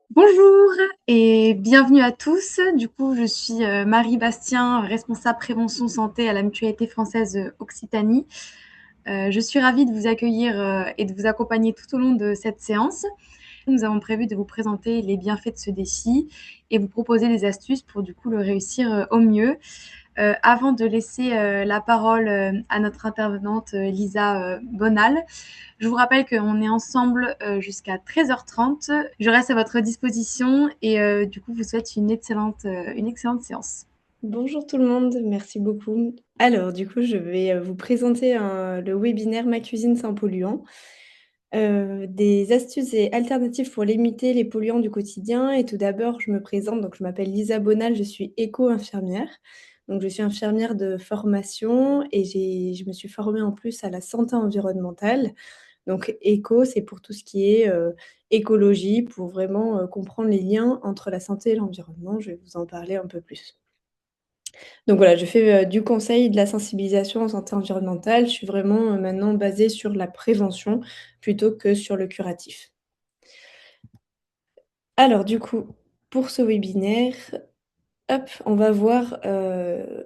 Bonjour et bienvenue à tous. Du coup, je suis Marie Bastien, responsable prévention santé à la Mutualité française Occitanie. Je suis ravie de vous accueillir et de vous accompagner tout au long de cette séance. Nous avons prévu de vous présenter les bienfaits de ce défi et vous proposer des astuces pour du coup le réussir au mieux. Avant de laisser la parole à notre intervenante Lisa Bonal, je vous rappelle qu'on est ensemble jusqu'à 13h30. Je reste à votre disposition et du coup, vous souhaite une excellente séance. Bonjour tout le monde, merci beaucoup. Alors, du coup, je vais vous présenter le webinaire Ma cuisine sans polluants, des astuces et alternatives pour limiter les polluants du quotidien. Et tout d'abord, je me présente, donc je m'appelle Lisa Bonal, je suis éco-infirmière. Donc, je suis infirmière de formation et je me suis formée en plus à la santé environnementale. Donc, éco, c'est pour tout ce qui est écologie, pour vraiment comprendre les liens entre la santé et l'environnement. Je vais vous en parler un peu plus. Donc voilà, je fais, du conseil et de la sensibilisation en santé environnementale. Je suis vraiment, maintenant basée sur la prévention plutôt que sur le curatif. Alors du coup, pour ce webinaire, hop, on va voir,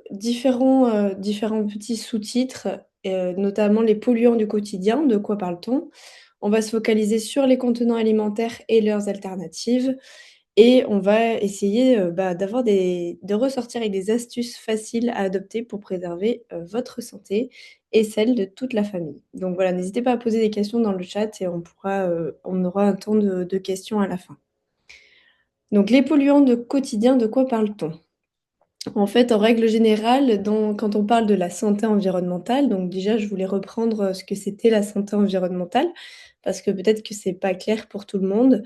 différents petits sous-titres, notamment les polluants du quotidien, de quoi parle-t-on? On va se focaliser sur les contenants alimentaires et leurs alternatives. Et on va essayer, de ressortir avec des astuces faciles à adopter pour préserver, votre santé et celle de toute la famille. Donc voilà, n'hésitez pas à poser des questions dans le chat et on aura un temps de questions à la fin. Donc les polluants de quotidien, de quoi parle-t-on? En fait, en règle générale, quand on parle de la santé environnementale, donc déjà je voulais reprendre, ce que c'était la santé environnementale, parce que peut-être que c'est pas clair pour tout le monde.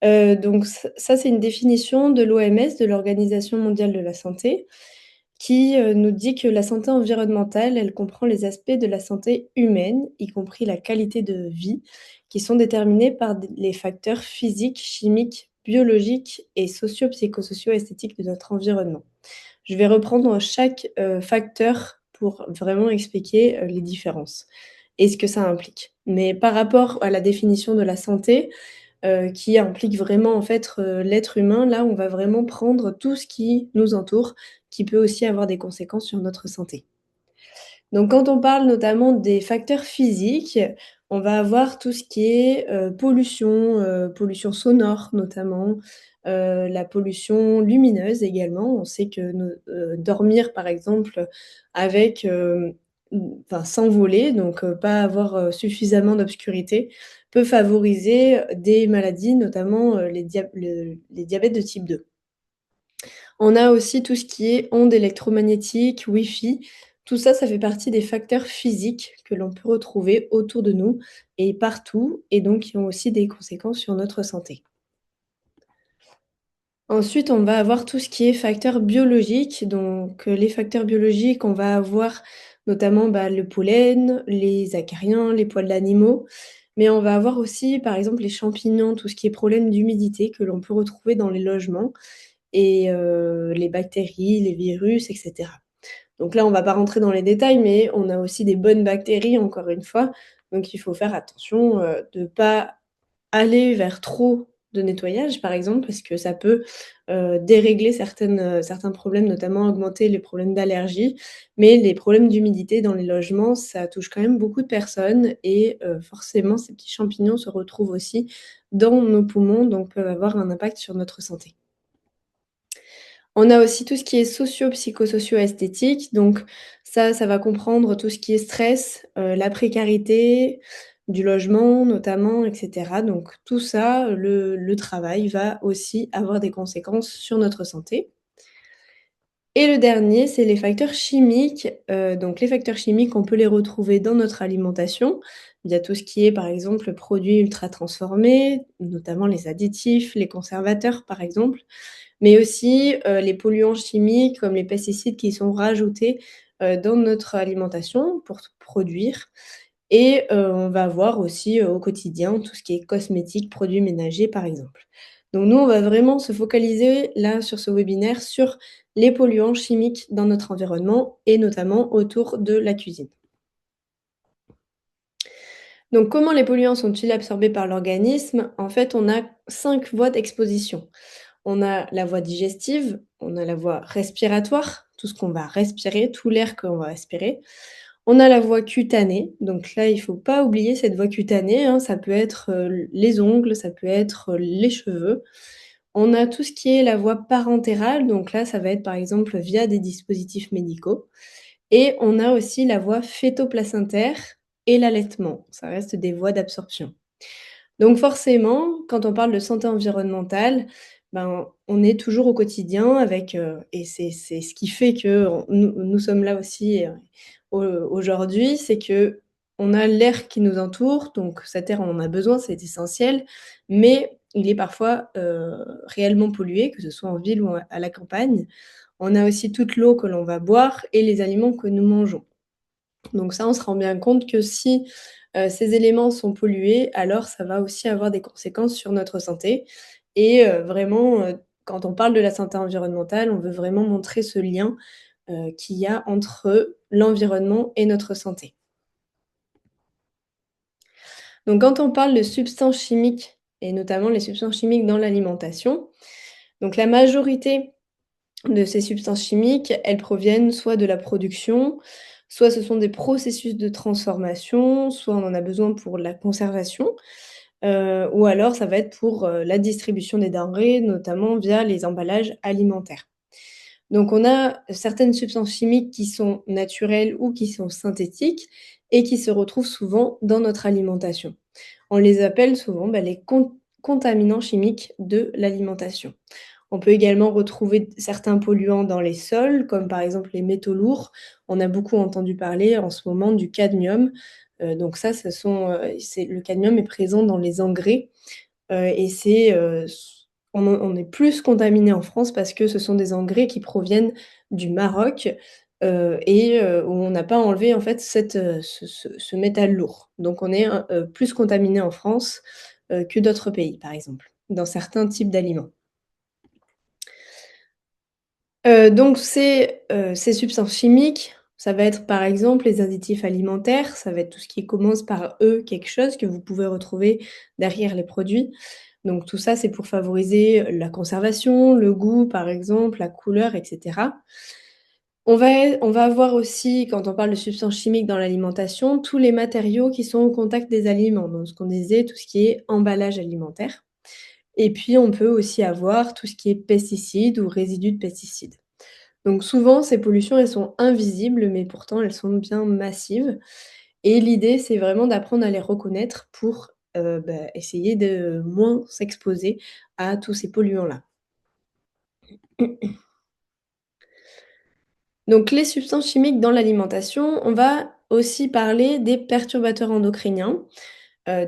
Donc ça, c'est une définition de l'OMS, de l'Organisation mondiale de la santé, qui, nous dit que la santé environnementale, elle comprend les aspects de la santé humaine, y compris la qualité de vie, qui sont déterminés par les facteurs physiques, chimiques, biologiques et socio-psychosociaux esthétiques de notre environnement. Je vais reprendre chaque, facteur pour vraiment expliquer, les différences et ce que ça implique. Mais par rapport à la définition de la santé, qui implique vraiment en fait, l'être humain. Là, on va vraiment prendre tout ce qui nous entoure, qui peut aussi avoir des conséquences sur notre santé. Donc quand on parle notamment des facteurs physiques, on va avoir tout ce qui est, pollution, pollution sonore notamment, la pollution lumineuse également. On sait que dormir par exemple avec, enfin s'envoler, donc pas avoir, suffisamment d'obscurité, peut favoriser des maladies, notamment, les diabètes de type 2. On a aussi tout ce qui est ondes électromagnétiques, Wi-Fi. Tout ça, ça fait partie des facteurs physiques que l'on peut retrouver autour de nous et partout et donc qui ont aussi des conséquences sur notre santé. Ensuite, on va avoir tout ce qui est facteurs biologiques. Donc, les facteurs biologiques, on va avoir notamment, le pollen, les acariens, les poils d'animaux. Mais on va avoir aussi, par exemple, les champignons, tout ce qui est problème d'humidité que l'on peut retrouver dans les logements et les bactéries, les virus et cetera. Donc là, on va pas rentrer dans les détails, mais on a aussi des bonnes bactéries, encore une fois. Donc il faut faire attention, de pas aller vers trop de nettoyage, par exemple, parce que ça peut, dérégler certains problèmes, notamment augmenter les problèmes d'allergie. Mais les problèmes d'humidité dans les logements, ça touche quand même beaucoup de personnes et forcément, ces petits champignons se retrouvent aussi dans nos poumons, donc peuvent avoir un impact sur notre santé. On a aussi tout ce qui est socio-psychosocio-esthétique, donc ça va comprendre tout ce qui est stress, la précarité du logement notamment et cetera. Donc tout ça, le travail va aussi avoir des conséquences sur notre santé. Et le dernier, c'est les facteurs chimiques. Donc les facteurs chimiques, on peut les retrouver dans notre alimentation, via tout ce qui est, par exemple, produits ultra transformés, notamment les additifs, les conservateurs, par exemple, mais aussi, les polluants chimiques comme les pesticides qui sont rajoutés, dans notre alimentation pour produire et on va avoir aussi, au quotidien tout ce qui est cosmétiques, produits ménagers, par exemple. Donc nous, on va vraiment se focaliser là, sur ce webinaire, sur les polluants chimiques dans notre environnement et notamment autour de la cuisine. Donc comment les polluants sont-ils absorbés par l'organisme? En fait, on a 5 voies d'exposition. On a la voie digestive, on a la voie respiratoire, tout ce qu'on va respirer, tout l'air qu'on va respirer. On a la voie cutanée, donc là, il faut pas oublier cette voie cutanée, hein, ça peut être, les ongles, ça peut être, les cheveux. On a tout ce qui est la voie parentérale, donc là, ça va être, par exemple, via des dispositifs médicaux et on a aussi la voie fœto-placentaire et l'allaitement. Ça reste des voies d'absorption. Donc forcément, quand on parle de santé environnementale, ben, on est toujours au quotidien avec, et c'est ce qui fait que nous sommes là aussi, aujourd'hui, c'est qu'on a l'air qui nous entoure, donc cet air, on en a besoin, c'est essentiel, mais il est parfois, réellement pollué, que ce soit en ville ou à la campagne. On a aussi toute l'eau que l'on va boire et les aliments que nous mangeons. Donc ça, on se rend bien compte que si, ces éléments sont pollués, alors ça va aussi avoir des conséquences sur notre santé et vraiment, quand on parle de la santé environnementale, on veut vraiment montrer ce lien, qu'il y a entre l'environnement et notre santé. Donc quand on parle de substances chimiques et notamment les substances chimiques dans l'alimentation, donc la majorité de ces substances chimiques, elles proviennent soit de la production, soit ce sont des processus de transformation, soit on en a besoin pour la conservation, ou alors ça va être pour, la distribution des denrées, notamment via les emballages alimentaires. Donc on a certaines substances chimiques qui sont naturelles ou qui sont synthétiques et qui se retrouvent souvent dans notre alimentation. On les appelle souvent, bah, les contaminants chimiques de l'alimentation. On peut également retrouver certains polluants dans les sols, comme par exemple les métaux lourds. On a beaucoup entendu parler en ce moment du cadmium. Donc ça, le cadmium est présent dans les engrais, et on est plus contaminé en France parce que ce sont des engrais qui proviennent du Maroc, où on n'a pas enlevé en fait ce métal lourd. Donc on est plus contaminé en France, que d'autres pays, par exemple, dans certains types d'aliments. Donc ces substances chimiques, ça va être par exemple les additifs alimentaires, ça va être tout ce qui commence par E quelque chose que vous pouvez retrouver derrière les produits. Donc tout ça, c'est pour favoriser la conservation, le goût par exemple, la couleur et cetera. On va avoir aussi, quand on parle de substances chimiques dans l'alimentation, tous les matériaux qui sont au contact des aliments, donc ce qu'on disait, tout ce qui est emballage alimentaire. Et puis on peut aussi avoir tout ce qui est pesticides ou résidus de pesticides. Donc souvent, ces pollutions, elles sont invisibles, mais pourtant elles sont bien massives et l'idée, c'est vraiment d'apprendre à les reconnaître pour, essayer de moins s'exposer à tous ces polluants-là. Donc les substances chimiques dans l'alimentation, on va aussi parler des perturbateurs endocriniens.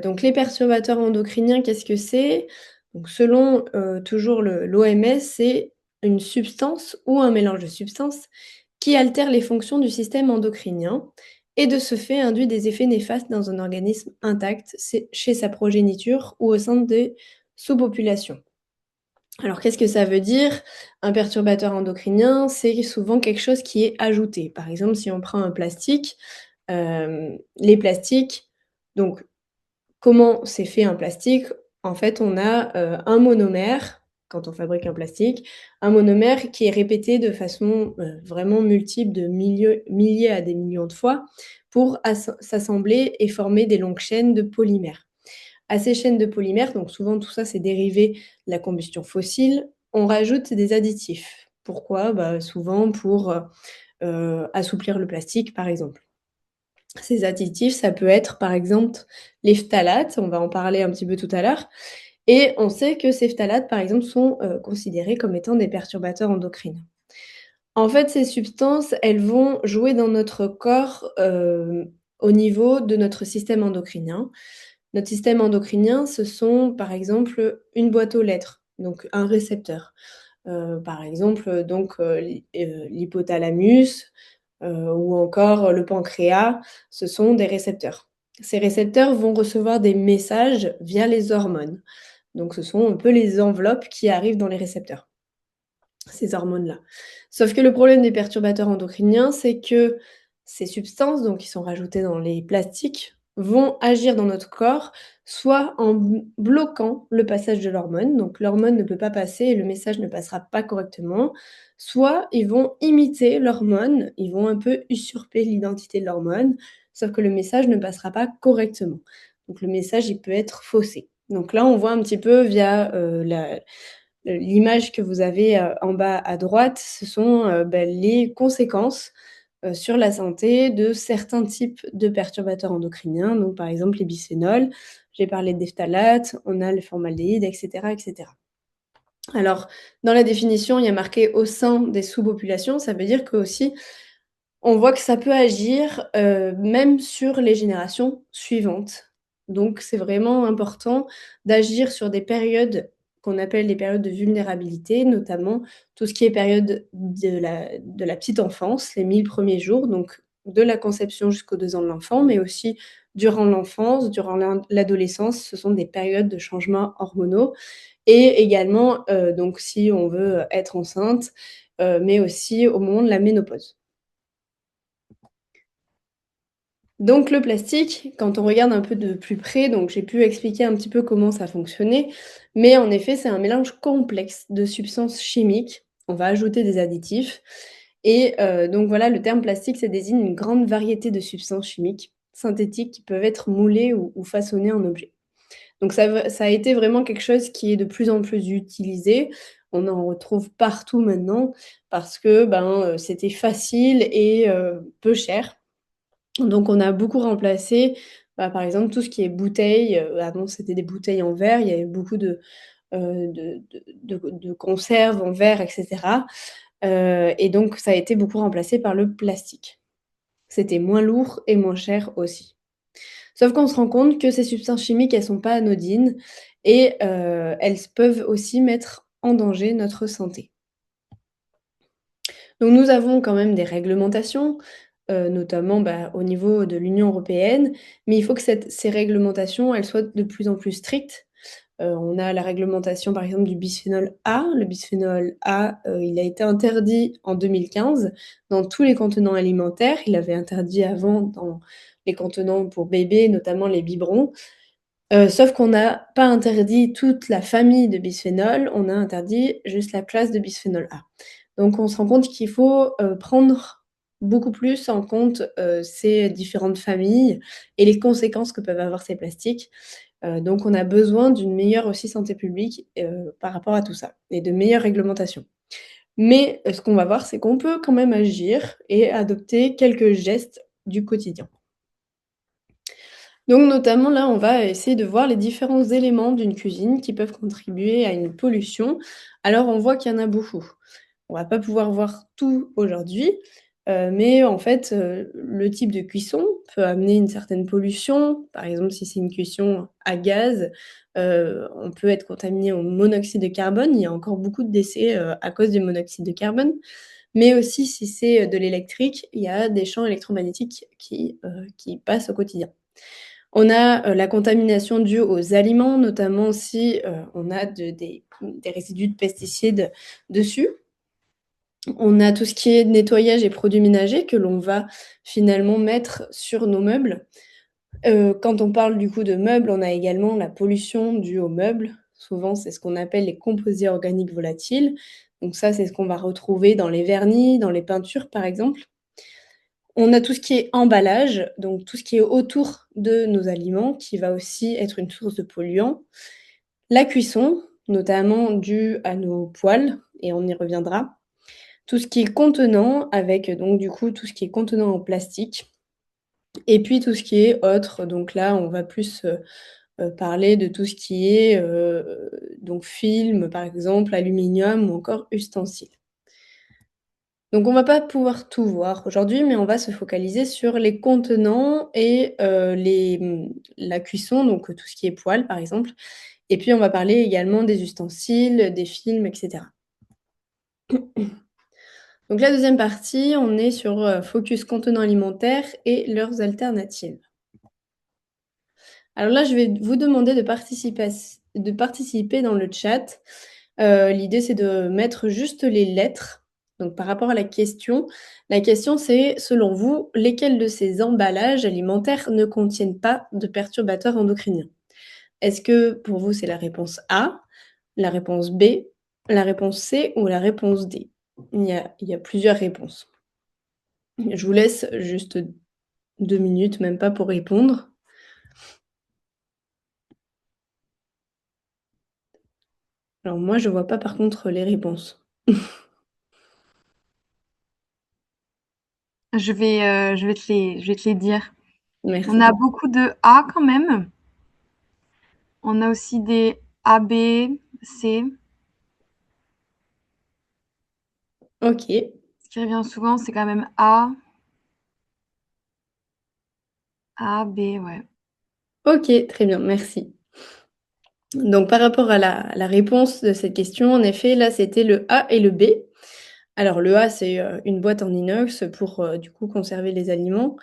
Donc les perturbateurs endocriniens, qu'est-ce que c'est? Donc selon, toujours l'OMS, c'est une substance ou un mélange de substances qui altère les fonctions du système endocrinien et de ce fait induit des effets néfastes dans un organisme intact, c'est chez sa progéniture ou au sein des sous-populations. Alors qu'est-ce que ça veut dire? Un perturbateur endocrinien, c'est souvent quelque chose qui est ajouté. Par exemple, si on prend un plastique, les plastiques, donc comment c'est fait un plastique? En fait, on a, un monomère, quand on fabrique un plastique, un monomère qui est répété de façon, vraiment multiple de milliers à des millions de fois pour s'assembler et former des longues chaînes de polymères. À ces chaînes de polymères, donc souvent tout ça c'est dérivé de la combustion fossile, on rajoute des additifs. Pourquoi? Bah, souvent pour, assouplir le plastique, par exemple. Ces additifs, ça peut être, par exemple, les phtalates, on va en parler un petit peu tout à l'heure et on sait que ces phtalates, par exemple, sont, considérés comme étant des perturbateurs endocriniens. En fait, ces substances, elles vont jouer dans notre corps, au niveau de notre système endocrinien. Notre système endocrinien, ce sont, par exemple, une boîte aux lettres, donc un récepteur. Par exemple, l'hypothalamus, ou encore le pancréas, ce sont des récepteurs. Ces récepteurs vont recevoir des messages via les hormones. Donc ce sont un peu les enveloppes qui arrivent dans les récepteurs, ces hormones-là. Sauf que le problème des perturbateurs endocriniens, c'est que ces substances, donc qui sont rajoutées dans les plastiques, vont agir dans notre corps, soit en bloquant le passage de l'hormone, donc l'hormone ne peut pas passer et le message ne passera pas correctement, soit ils vont imiter l'hormone, ils vont un peu usurper l'identité de l'hormone, sauf que le message ne passera pas correctement. Donc le message, il peut être faussé. Donc là, on voit un petit peu via, l'image que vous avez, en bas à droite, ce sont, les conséquences, sur la santé de certains types de perturbateurs endocriniens, donc par exemple les bisphénols. J'ai parlé des phtalates, on a le formaldéhyde et cetera et cetera. Alors dans la définition, il y a marqué «au sein des sous-populations», ça veut dire qu'aussi on voit que ça peut agir, même sur les générations suivantes. Donc c'est vraiment important d'agir sur des périodes qu'on appelle les périodes de vulnérabilité, notamment tout ce qui est période de la petite enfance, les 1000 premiers jours, donc de la conception jusqu'aux 2 ans de l'enfant, mais aussi durant l'enfance, durant l'adolescence, ce sont des périodes de changements hormonaux et également, donc si on veut être enceinte, mais aussi au moment de la ménopause. Donc le plastique, quand on regarde un peu de plus près, donc j'ai pu expliquer un petit peu comment ça fonctionnait, mais en effet, c'est un mélange complexe de substances chimiques. On va ajouter des additifs et donc voilà, le terme plastique, ça désigne une grande variété de substances chimiques synthétiques qui peuvent être moulées ou façonnées en objets. Donc ça a été vraiment quelque chose qui est de plus en plus utilisé. On en retrouve partout maintenant parce que, c'était facile et peu cher. Donc on a beaucoup remplacé, par exemple, tout ce qui est bouteilles, avant c'était des bouteilles en verre, il y avait beaucoup de conserves en verre et cetera, et donc ça a été beaucoup remplacé par le plastique. C'était moins lourd et moins cher aussi. Sauf qu'on se rend compte que ces substances chimiques, elles sont pas anodines et elles peuvent aussi mettre en danger notre santé. Donc nous avons quand même des réglementations, notamment, au niveau de l'Union européenne, mais il faut que ces réglementations, elles soient de plus en plus strictes. On a la réglementation, par exemple, du bisphénol A. Le bisphénol A, il a été interdit en 2015 dans tous les contenants alimentaires. Il avait interdit avant dans les contenants pour bébés, notamment les biberons. Sauf qu'on n'a pas interdit toute la famille de bisphénol, on a interdit juste la classe de bisphénol A. Donc on se rend compte qu'il faut, prendre beaucoup plus en compte, ces différentes familles et les conséquences que peuvent avoir ces plastiques. Donc on a besoin d'une meilleure aussi santé publique, par rapport à tout ça et de meilleures réglementations. Mais, ce qu'on va voir, c'est qu'on peut quand même agir et adopter quelques gestes du quotidien. Donc notamment là, on va essayer de voir les différents éléments d'une cuisine qui peuvent contribuer à une pollution. Alors on voit qu'il y en a beaucoup. On va pas pouvoir voir tout aujourd'hui, mais en fait, le type de cuisson peut amener une certaine pollution. Par exemple, si c'est une cuisson à gaz, on peut être contaminé au monoxyde de carbone. Il y a encore beaucoup de décès, à cause du monoxyde de carbone. Mais aussi si c'est, de l'électrique, il y a des champs électromagnétiques qui passent au quotidien. On a, la contamination due aux aliments, notamment si, on a des résidus de pesticides dessus. On a tout ce qui est nettoyage et produits ménagers que l'on va finalement mettre sur nos meubles. Quand on parle du coup de meubles, on a également la pollution due aux meubles. Souvent, c'est ce qu'on appelle les composés organiques volatiles. Donc ça, c'est ce qu'on va retrouver dans les vernis, dans les peintures, par exemple. On a tout ce qui est emballage, donc tout ce qui est autour de nos aliments, qui va aussi être une source de polluants. La cuisson, notamment due à nos poêles et on y reviendra. Tout ce qui est contenant avec, donc du coup, tout ce qui est contenant en plastique et puis tout ce qui est autre, donc là, on va plus, parler de tout ce qui est, donc film, par exemple, aluminium ou encore ustensiles. Donc on va pas pouvoir tout voir aujourd'hui, mais on va se focaliser sur les contenants et la cuisson, donc tout ce qui est poêle, par exemple. Et puis on va parler également des ustensiles, des films et cetera. Donc la deuxième partie, on est sur, focus contenants alimentaires et leurs alternatives. Alors là, je vais vous demander de participer dans le chat. L'idée, c'est de mettre juste les lettres Donc par rapport à la question c'est, selon vous, lesquels de ces emballages alimentaires ne contiennent pas de perturbateurs endocriniens? Est-ce que pour vous, c'est la réponse A, la réponse B, la réponse C ou la réponse D? Il y a plusieurs réponses. Je vous laisse juste 2 minutes, même pas pour répondre. Alors moi, je vois pas par contre les réponses. Je vais te les dire. On Merci. a beaucoup de A quand même. On a aussi des AB, C. OK. Ce qui revient souvent, c'est quand même A, A, B, ouais. OK, très bien, merci. Donc par rapport à la réponse de cette question, en effet, là, c'était le A et le B. Alors le A, c'est, une boîte en inox pour, du coup, conserver les aliments.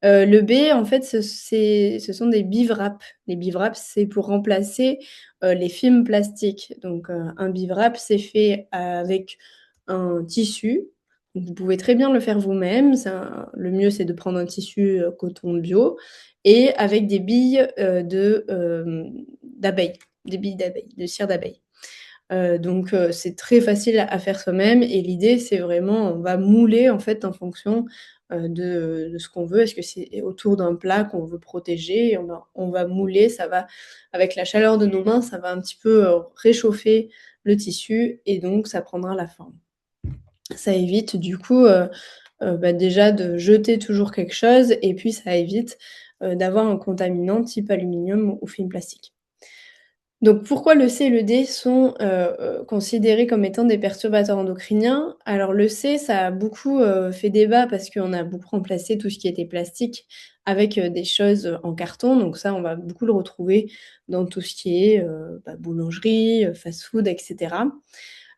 Le B, en fait, ce sont des bivraps. Les bivraps, c'est pour remplacer, les films plastiques. Donc, un bivrap, c'est fait avec un tissu. Vous pouvez très bien le faire vous-même. Le mieux, c'est de prendre un tissu, coton bio et avec des billes, d'abeilles, des billes d'abeilles, de cire d'abeille. Donc c'est très facile à faire soi-même et l'idée, c'est vraiment on va mouler, en fait, en fonction, de ce qu'on veut. Est-ce que c'est autour d'un plat qu'on veut protéger et on va mouler, ça va avec la chaleur de nos mains, ça va un petit peu, réchauffer le tissu et donc ça prendra la forme. Ça évite du coup, bah, déjà de jeter toujours quelque chose et puis ça évite, d'avoir un contaminant type aluminium ou film plastique. Donc pourquoi le C et le D sont, considérés comme étant des perturbateurs endocriniens? Alors le C, ça a beaucoup, fait débat parce qu'on a beaucoup remplacé tout ce qui était plastique avec, des choses, en carton. Donc ça, on va beaucoup le retrouver dans tout ce qui est, bah, boulangerie, fast-food et cetera.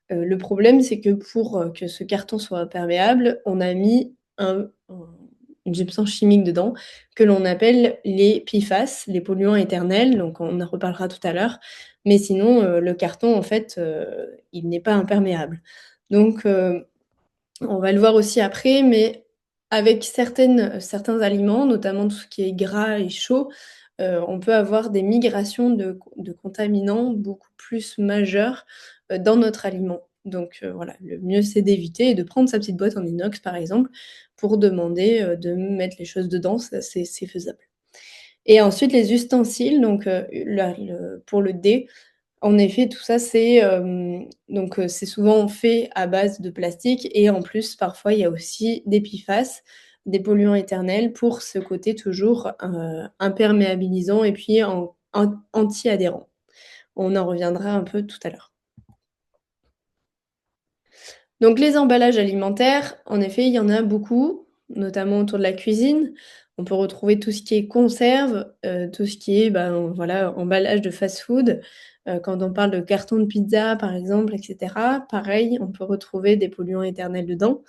Le problème, c'est que pour, que ce carton soit imperméable, on a mis une substance chimique dedans que l'on appelle les PFAS, les polluants éternels, donc on en reparlera tout à l'heure. Mais sinon, le carton en fait, il n'est pas imperméable. Donc, on va le voir aussi après, mais avec certains aliments, notamment tout ce qui est gras et chaud, on peut avoir des migrations de contaminants beaucoup plus majeures, dans notre aliment. Donc, voilà, le mieux c'est d'éviter et de prendre sa petite boîte en inox, par exemple, pour demander, de mettre les choses dedans, ça c'est faisable. Et ensuite les ustensiles, donc, pour le D, en effet, tout ça, c'est souvent fait à base de plastique et en plus, parfois, il y a aussi des PFAS, des polluants éternels pour ce côté toujours, imperméabilisant et puis anti-adhérent. On en reviendra un peu tout à l'heure. Donc les emballages alimentaires, en effet, il y en a beaucoup, notamment autour de la cuisine. On peut retrouver tout ce qui est conserve, tout ce qui est, ben, voilà, emballage de fast-food. Quand on parle de carton de pizza, par exemple et cetera, pareil, on peut retrouver des polluants éternels dedans.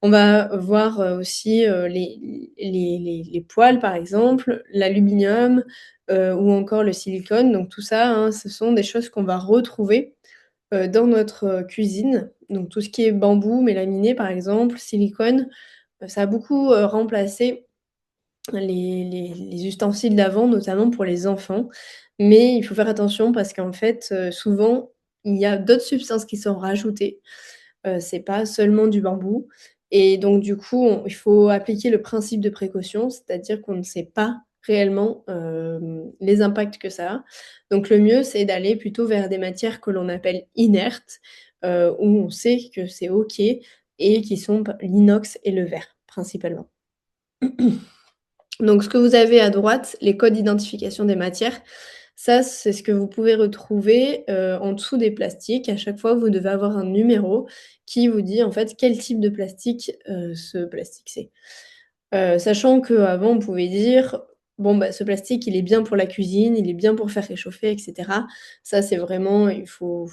On va voir, aussi, les poêles, par exemple, l'aluminium, ou encore le silicone. Donc tout ça, hein, ce sont des choses qu'on va retrouver dans notre, cuisine, donc tout ce qui est bambou, mélaminé par exemple, silicone, ça a beaucoup, remplacé les ustensiles d'avant, notamment pour les enfants. Mais il faut faire attention parce qu'en fait, souvent, il y a d'autres substances qui sont rajoutées. C'est pas seulement du bambou et donc du coup, il faut appliquer le principe de précaution, c'est-à-dire qu'on ne sait pas réellement, les impacts que ça a. Donc le mieux, c'est d'aller plutôt vers des matières que l'on appelle inertes, où on sait que c'est OK et qui sont p l'inox et le verre, principalement. Donc ce que vous avez à droite, les codes d'identification des matières, ça, c'est ce que vous pouvez retrouver, en dessous des plastiques. À chaque fois, vous devez avoir un numéro qui vous dit, en fait, quel type de plastique, ce plastique c'est. Sachant qu'avant, on pouvait dire: «Bon, bah, ce plastique, il est bien pour la cuisine, il est bien pour faire réchauffer et cetera». Ça, c'est vraiment il faut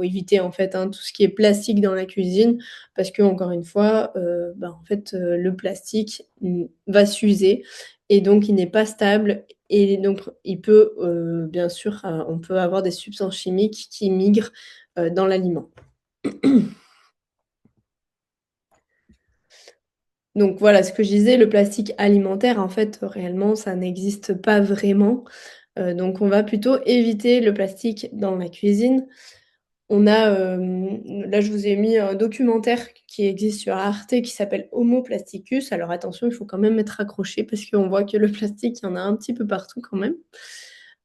éviter, en fait, hein, tout ce qui est plastique dans la cuisine parce qu'encore une fois, bah, en fait, le plastique, va s'user et donc il n'est pas stable et donc il peut, bien sûr, on peut avoir des substances chimiques qui migrent, dans l'aliment. Donc voilà, ce que je disais, le plastique alimentaire, en fait, réellement, ça n'existe pas vraiment. Donc on va plutôt éviter le plastique dans la cuisine. On a, là, je vous ai mis un documentaire qui existe sur Arte qui s'appelle Homo plasticus. Alors attention, il faut quand même être accroché parce qu'on voit que le plastique, il y en a un petit peu partout quand même.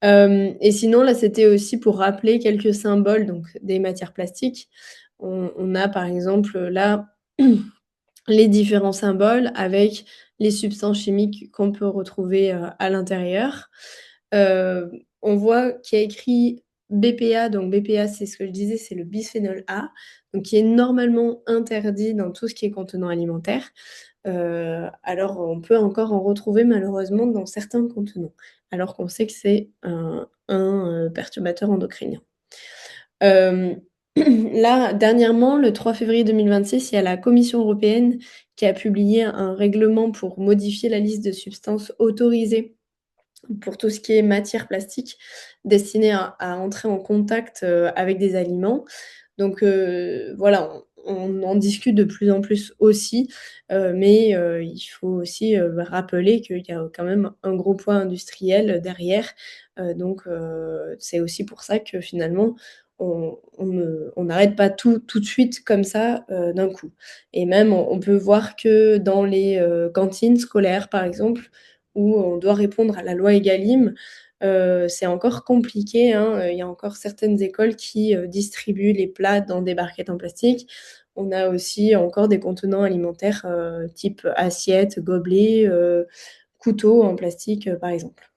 Et sinon, là, c'était aussi pour rappeler quelques symboles, donc des matières plastiques. On a par exemple, là, les différents symboles avec les substances chimiques qu'on peut retrouver, à l'intérieur. On voit qu'il y a écrit BPA, donc BPA, c'est ce que je disais, c'est le bisphénol A, donc qui est normalement interdit dans tout ce qui est contenant alimentaire. Alors on peut encore en retrouver malheureusement dans certains contenants, alors qu'on sait que c'est un perturbateur endocrinien. Hem, Là, dernièrement, le 3 février 2026, il y a la Commission européenne qui a publié un règlement pour modifier la liste de substances autorisées pour tout ce qui est matière plastique destinée à entrer en contact, avec des aliments. Donc voilà, on en discute de plus en plus aussi, mais il faut aussi, rappeler qu'il y a quand même un gros poids industriel derrière, donc c'est aussi pour ça que finalement on n'arrête pas tout de suite comme ça, d'un coup et même on peut voir que dans les, cantines scolaires, par exemple, où on doit répondre à la loi Egalim, c'est encore compliqué, hein, il y a encore certaines écoles qui, distribuent les plats dans des barquettes en plastique. On a aussi encore des contenants alimentaires, type assiette, gobelet, couteau en plastique, par exemple.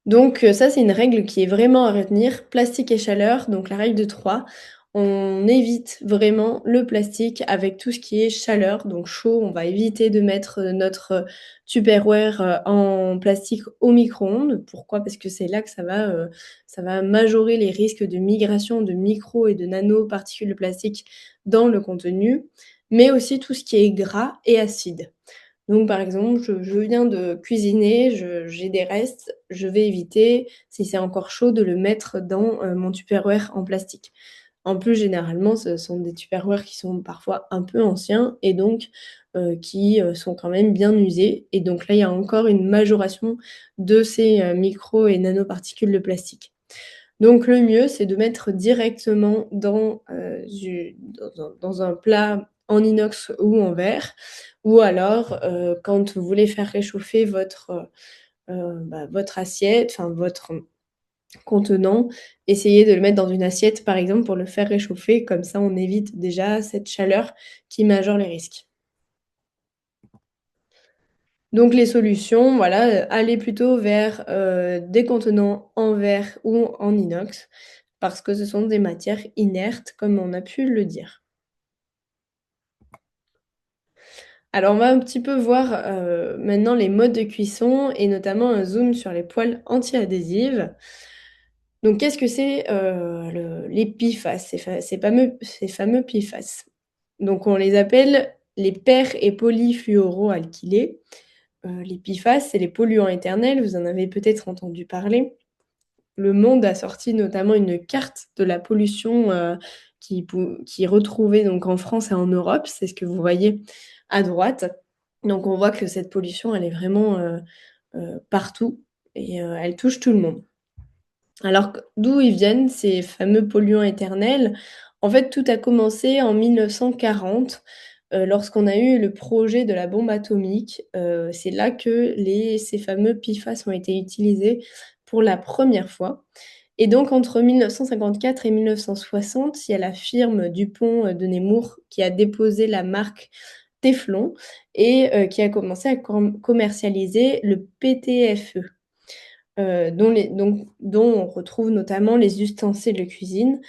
Donc ça, c'est une règle qui est vraiment à retenir, plastique et chaleur, donc la règle de 3. On évite vraiment le plastique avec tout ce qui est chaleur, donc chaud. On va éviter de mettre, notre, Tupperware, en plastique au micro-ondes. Pourquoi? Parce que c'est là que ça va majorer les risques de migration de micro et de nanoparticules de plastique dans le contenu, mais aussi tout ce qui est gras et acide. Donc par exemple, je viens de cuisiner, j'ai des restes, je vais éviter, si c'est encore chaud, de le mettre dans, mon Tupperware en plastique. En plus, généralement, ce sont des Tupperware qui sont parfois un peu anciens et donc qui, sont quand même bien usés et donc là, il y a encore une majoration de ces, micros et nanoparticules de plastique. Donc le mieux, c'est de mettre directement dans un plat en inox ou en verre ou alors, quand vous voulez faire réchauffer votre assiette, enfin votre contenant, essayez de le mettre dans une assiette, par exemple, pour le faire réchauffer. Comme ça, on évite déjà cette chaleur qui majore les risques. Donc les solutions, voilà, aller plutôt vers, des contenants en verre ou en inox parce que ce sont des matières inertes comme on a pu le dire. Alors on va un petit peu voir, maintenant les modes de cuisson et notamment un zoom sur les poêles anti-adhésives. Donc qu'est-ce que c'est, les PFAS, ces fameux PFAS? Donc on les appelle les per et polyfluoroalkylés. Les PFAS, c'est les polluants éternels, vous en avez peut-être entendu parler. Le Monde a sorti notamment une carte de la pollution, qui est retrouvée donc en France et en Europe, c'est ce que vous voyez à droite. Donc on voit que cette pollution, elle est vraiment, partout et elle touche tout le monde. Alors q d'où ils viennent ces fameux polluants éternels? En fait, tout a commencé en 1940, lorsqu'on a eu le projet de la bombe atomique. C'est là que ces fameux PFAS ont été utilisés pour la première fois et donc entre 1954 et 1960, il y a la firme Dupont, de Nemours qui a déposé la marque Téflon et qui a commencé à commercialiser le PTFE. Dont on retrouve notamment les ustensiles de cuisine,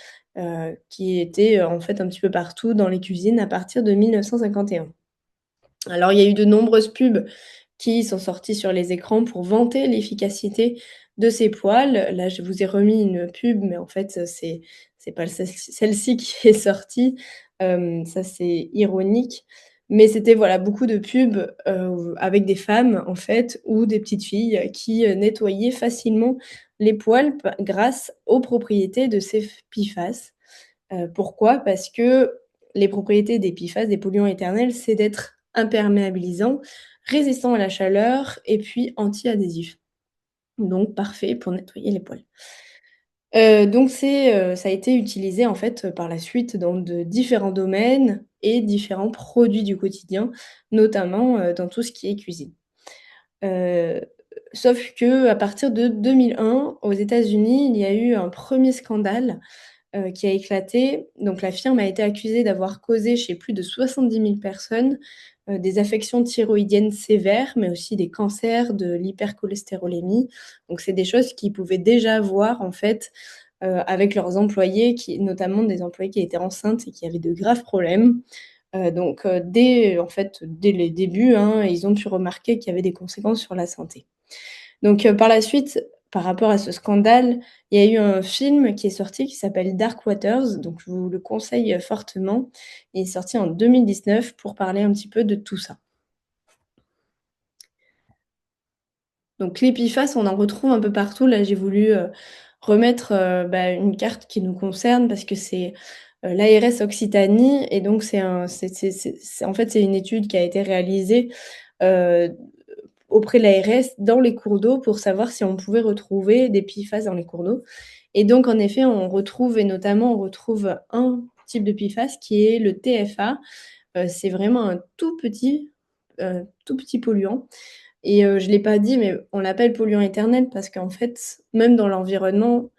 qui étaient, en fait un petit peu partout dans les cuisines à partir de 1951. Alors il y a eu de nombreuses pubs qui sont sorties sur les écrans pour vanter l'efficacité de ces poêles. Là, je vous ai remis une pub, mais en fait, c'est pas celle-ci qui est sortie. Ça, c'est ironique. Mais c'était, voilà, beaucoup de pubs, avec des femmes, en fait, ou des petites filles qui, nettoyaient facilement les poêles grâce aux propriétés de ces PFAS. Pourquoi? Parce que les propriétés des PFAS, des polluants éternels, c'est d'être imperméabilisant, résistant à la chaleur et puis anti-adhésif. Donc parfait pour nettoyer les poils. Donc ça a été utilisé en fait, par la suite dans de différents domaines et différents produits du quotidien, notamment, dans tout ce qui est cuisine. Heu, Sauf qu'à partir de 2001, aux États-Unis, il y a eu un premier scandale, qui a éclaté. Donc la firme a été accusée d'avoir causé chez plus de 70 000 personnes, des affections thyroïdiennes sévères, mais aussi des cancers, de l'hypercholestérolémie. Donc c'est des choses qu'ils pouvaient déjà voir en fait, avec leurs employés qui notamment des employés qui étaient enceintes et qui avaient de graves problèmes. Dès en fait, dès les débuts, hein, ils ont pu remarquer qu'il y avait des conséquences sur la santé. Donc, par la suite, par rapport à ce scandale, il y a eu un film qui est sorti qui s'appelle Dark Waters, donc je vous le conseille, fortement. Il est sorti en 2019 pour parler un petit peu de tout ça. Donc les PFAS, on en retrouve un peu partout. Là, j'ai voulu, remettre, une carte qui nous concerne parce que c'est, l'ARS Occitanie et donc c'est en fait, c'est une étude qui a été réalisée, heu, auprès de l'ARS dans les cours d'eau pour savoir si on pouvait retrouver des PFAS dans les cours d'eau et donc en effet, on retrouve et notamment on retrouve un type de PFAS qui est le TFA. C'est vraiment un tout petit polluant et je l'ai pas dit, mais on l'appelle polluant éternel parce qu'en fait, même dans l'environnement,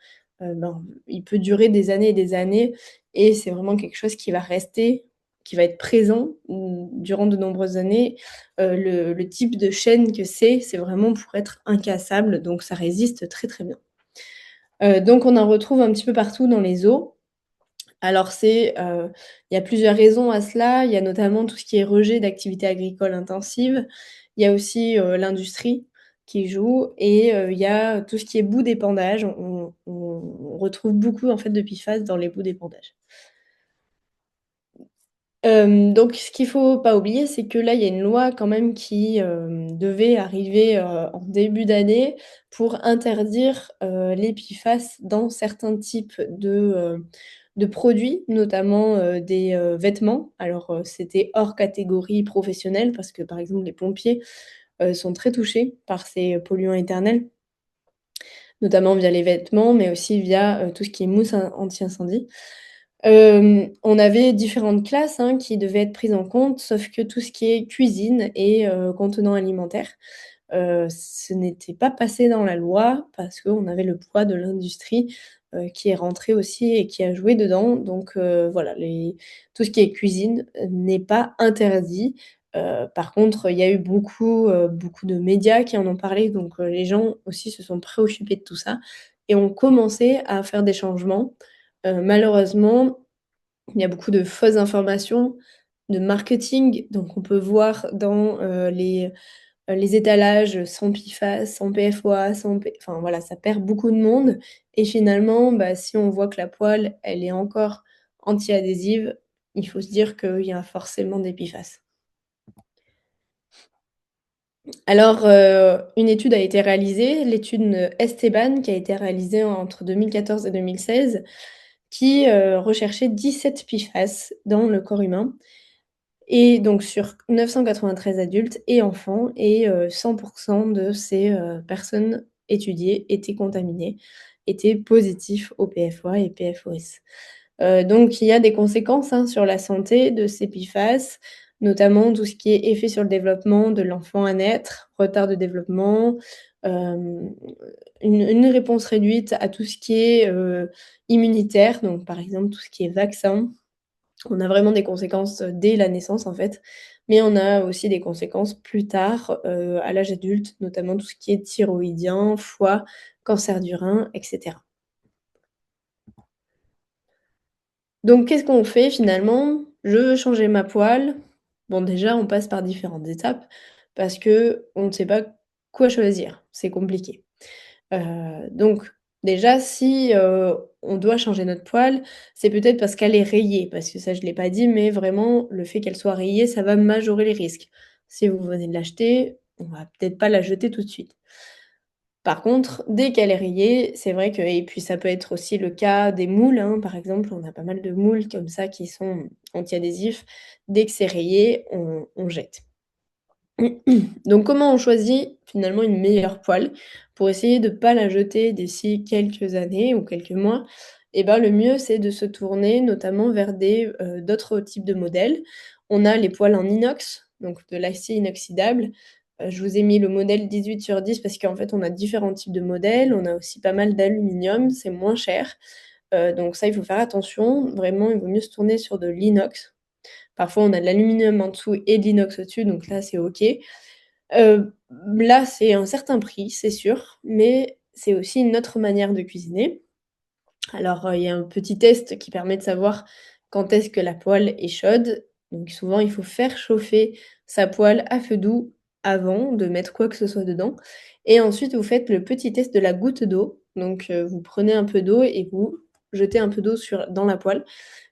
il peut durer des années et des années et c'est vraiment quelque chose qui va rester, qui va être présent, durant de nombreuses années. Le type de chaîne que c'est vraiment pour être incassable, donc ça résiste très, très bien. Donc on en retrouve un petit peu partout dans les eaux. Alors il y a plusieurs raisons à cela. Il y a notamment tout ce qui est rejet d'activités agricoles intensives. Il y a aussi, l'industrie qui joue et il y a tout ce qui est boue d'épandage. On retrouve beaucoup en fait de PFAS dans les boues d'épandage. Donc ce qu'il faut pas oublier, c'est que là, il y a une loi quand même qui, devait arriver, en début d'année pour interdire, les PFAS dans certains types de produits, notamment, des, vêtements. Alors, c'était hors catégorie professionnelle parce que, par exemple, les pompiers, sont très touchés par ces polluants éternels, notamment via les vêtements, mais aussi via, tout ce qui est mousse anti-incendie. On avait différentes classes, hein, qui devaient être prises en compte, sauf que tout ce qui est cuisine et contenants alimentaires, ce n'était pas passé dans la loi parce qu'on avait le poids de l'industrie, qui est rentré aussi et qui a joué dedans. Donc voilà, tout ce qui est cuisine, n'est pas interdit. Par contre, il y a eu beaucoup de médias qui en ont parlé, donc les gens aussi se sont préoccupés de tout ça et ont commencé à faire des changements. Malheureusement, il y a beaucoup de fausses informations, de marketing, donc on peut voir dans, les étalages sans PFAS, sans PFOA, sans P enfin voilà, ça perd beaucoup de monde et finalement, si on voit que la poêle, elle est encore anti-adhésive, il faut se dire qu'il y a forcément des PFAS. Alors, une étude a été réalisée, l'étude, Esteban, qui a été réalisée entre 2014 et 2016, qui, recherchait 17 PFAS dans le corps humain et donc sur 993 adultes et enfants et 100 de ces, personnes étudiées étaient contaminées, étaient positifs au PFOA et PFOS. Donc il y a des conséquences, hein, sur la santé de ces PFAS, notamment tout ce qui est effet sur le développement de l'enfant à naître, retard de développement, hem, une réponse réduite à tout ce qui est, immunitaire, donc par exemple tout ce qui est vaccin. On a vraiment des conséquences, dès la naissance, en fait, mais on a aussi des conséquences plus tard, à l'âge adulte, notamment tout ce qui est thyroïdien, foie, cancer du rein et cetera. Donc qu'est-ce qu'on fait finalement? Je veux changer ma poêle. Bon, déjà, on passe par différentes étapes parce qu'on ne sait pas quoi choisir, c'est compliqué. Donc déjà si, on doit changer notre poêle, c'est peut-être parce qu'elle est rayée, parce que ça je l'ai pas dit, mais vraiment le fait qu'elle soit rayée, ça va majorer les risques. Si vous venez de l'acheter, on va peut-être pas la jeter tout de suite. Par contre, dès qu'elle est rayée, c'est vrai que et puis ça peut être aussi le cas des moules, hein, par exemple, on a pas mal de moules comme ça qui sont anti-adhésifs. Dès que c'est rayé, on jette. Donc comment on choisit finalement une meilleure poêle pour essayer de pas la jeter d'ici quelques années ou quelques mois? Et ben, le mieux, c'est de se tourner notamment vers d'autres types de modèles. On a les poêles en inox, donc de l'acier inoxydable. Je vous ai mis le modèle 18/10 parce qu'en fait, on a différents types de modèles. On a aussi pas mal d'aluminium, c'est moins cher. Donc ça, il faut faire attention. Vraiment, il vaut mieux se tourner sur de l'inox. Parfois, on a de l'aluminium en dessous et de l'inox au-dessus, donc là, c'est OK. Là, c'est un certain prix, c'est sûr, mais c'est aussi une autre manière de cuisiner. Alors, il y a un petit test qui permet de savoir quand est-ce que la poêle est chaude. Donc souvent, il faut faire chauffer sa poêle à feu doux avant de mettre quoi que ce soit dedans et ensuite vous faites le petit test de la goutte d'eau. Donc, vous prenez un peu d'eau et vous jetez un peu d'eau dans la poêle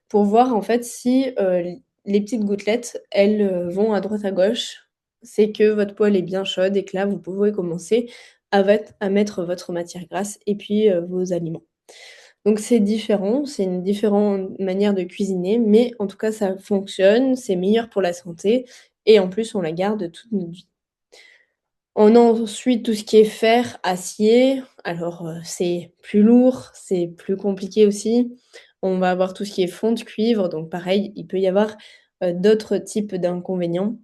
pour voir en fait si, les petites gouttelettes, elles, vont à droite à gauche. C'est que votre poêle est bien chaude et que là, vous pouvez commencer à mettre votre matière grasse et puis, vos aliments. Donc c'est différent, c'est une différente manière de cuisiner, mais en tout cas ça fonctionne, c'est meilleur pour la santé et en plus on la garde toute notre vie. On a ensuite tout ce qui est fer, acier. Alors, c'est plus lourd, c'est plus compliqué aussi. On va avoir tout ce qui est fonte cuivre, donc pareil, il peut y avoir, d'autres types d'inconvénients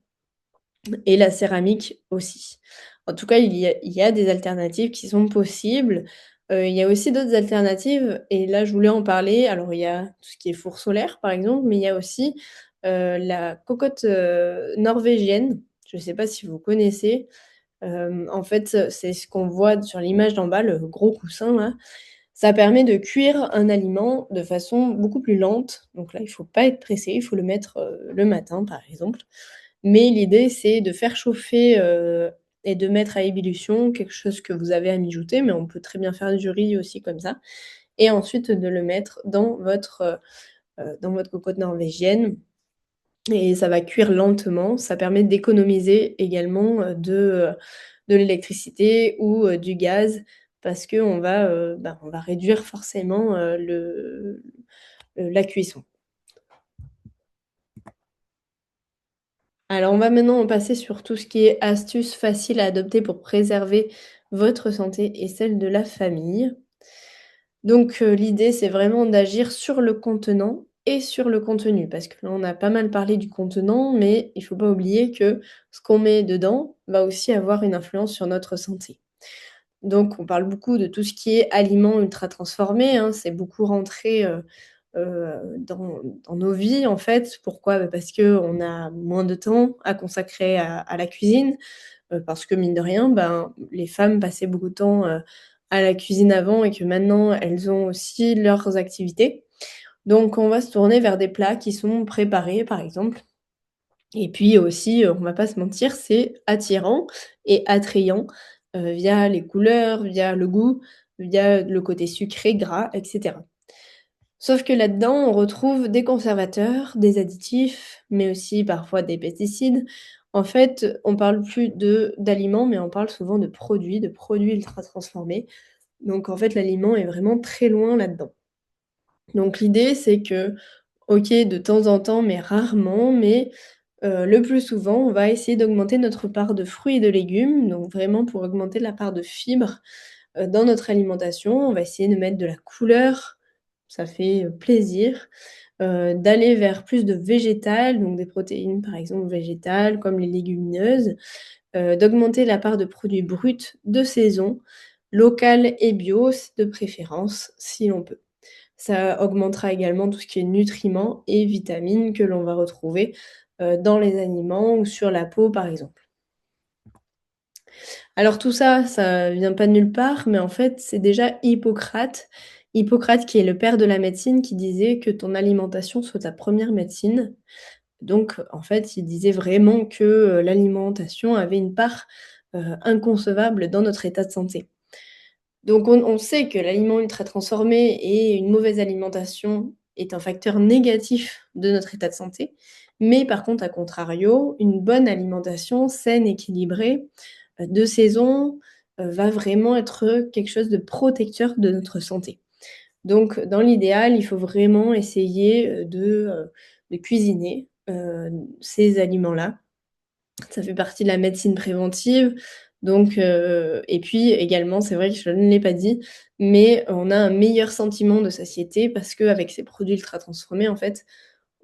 et la céramique aussi. En tout cas, il y a des alternatives qui sont possibles. Il y a aussi d'autres alternatives et là, je voulais en parler. Alors, il y a tout ce qui est four solaire, par exemple, mais il y a aussi, la cocotte, norvégienne. Je ne sais pas si vous connaissez? En fait, c'est ce qu'on voit sur l'image d'en bas, le gros coussin là. Ça permet de cuire un aliment de façon beaucoup plus lente. Donc là, il faut pas être pressé, il faut le mettre, le matin, par exemple. Mais l'idée, c'est de faire chauffer, et de mettre à ébullition quelque chose que vous avez à mijoter, mais on peut très bien faire du riz aussi comme ça et ensuite de le mettre dans votre cocotte norvégienne et ça va cuire lentement. Ça permet d'économiser également, de l'électricité ou, du gaz parce on va réduire forcément, la cuisson. Alors on va maintenant passer sur tout ce qui est astuces faciles à adopter pour préserver votre santé et celle de la famille. Donc, l'idée, c'est vraiment d'agir sur le contenant et sur le contenu, parce que là, on a pas mal parlé du contenant, mais il faut pas oublier que ce qu'on met dedans va aussi avoir une influence sur notre santé. Donc on parle beaucoup de tout ce qui est aliments ultra transformés, hein, c'est beaucoup rentré, dans nos vies, en fait. Pourquoi? Bah, parce qu'on a moins de temps à consacrer à la cuisine, parce que mine de rien, ben, les femmes passaient beaucoup de temps, à la cuisine avant et que maintenant elles ont aussi leurs activités. Donc on va se tourner vers des plats qui sont préparés, par exemple et puis aussi, on va pas se mentir, c'est attirant et attrayant, via les couleurs, via le goût, via le côté sucré, gras et cetera. Sauf que là-dedans, on retrouve des conservateurs, des additifs, mais aussi parfois des pesticides. En fait, on parle plus d'aliments, mais on parle souvent de produits ultra transformés. Donc en fait, l'aliment est vraiment très loin là-dedans. Donc l'idée, c'est que, OK, de temps en temps, mais rarement, mais le plus souvent, on va essayer d'augmenter notre part de fruits et de légumes, donc vraiment pour augmenter la part de fibres, dans notre alimentation. On va essayer de mettre de la couleur, ça fait, plaisir, d'aller vers plus de végétal, donc des protéines, par exemple, végétales comme les légumineuses, d'augmenter la part de produits bruts de saison, local et bio de préférence, si l'on peut. Ça augmentera également tout ce qui est nutriments et vitamines que l'on va retrouver, dans les aliments ou sur la peau, par exemple. Alors tout ça, ça vient pas de nulle part, mais en fait, c'est déjà Hippocrate. Hippocrate qui est le père de la médecine, qui disait que ton alimentation soit ta première médecine. Donc en fait, il disait vraiment que, l'alimentation avait une part, inconcevable dans notre état de santé. Donc on sait que l'aliment ultra transformé et une mauvaise alimentation est un facteur négatif de notre état de santé. Mais par contre, à contrario, une bonne alimentation saine, équilibrée, de saison, va vraiment être quelque chose de protecteur de notre santé. Donc dans l'idéal, il faut vraiment essayer, de cuisiner, ces aliments-là. Ça fait partie de la médecine préventive, donc et puis également, c'est vrai que je ne l'ai pas dit, mais on a un meilleur sentiment de satiété parce qu'avec ces produits ultra transformés, en fait,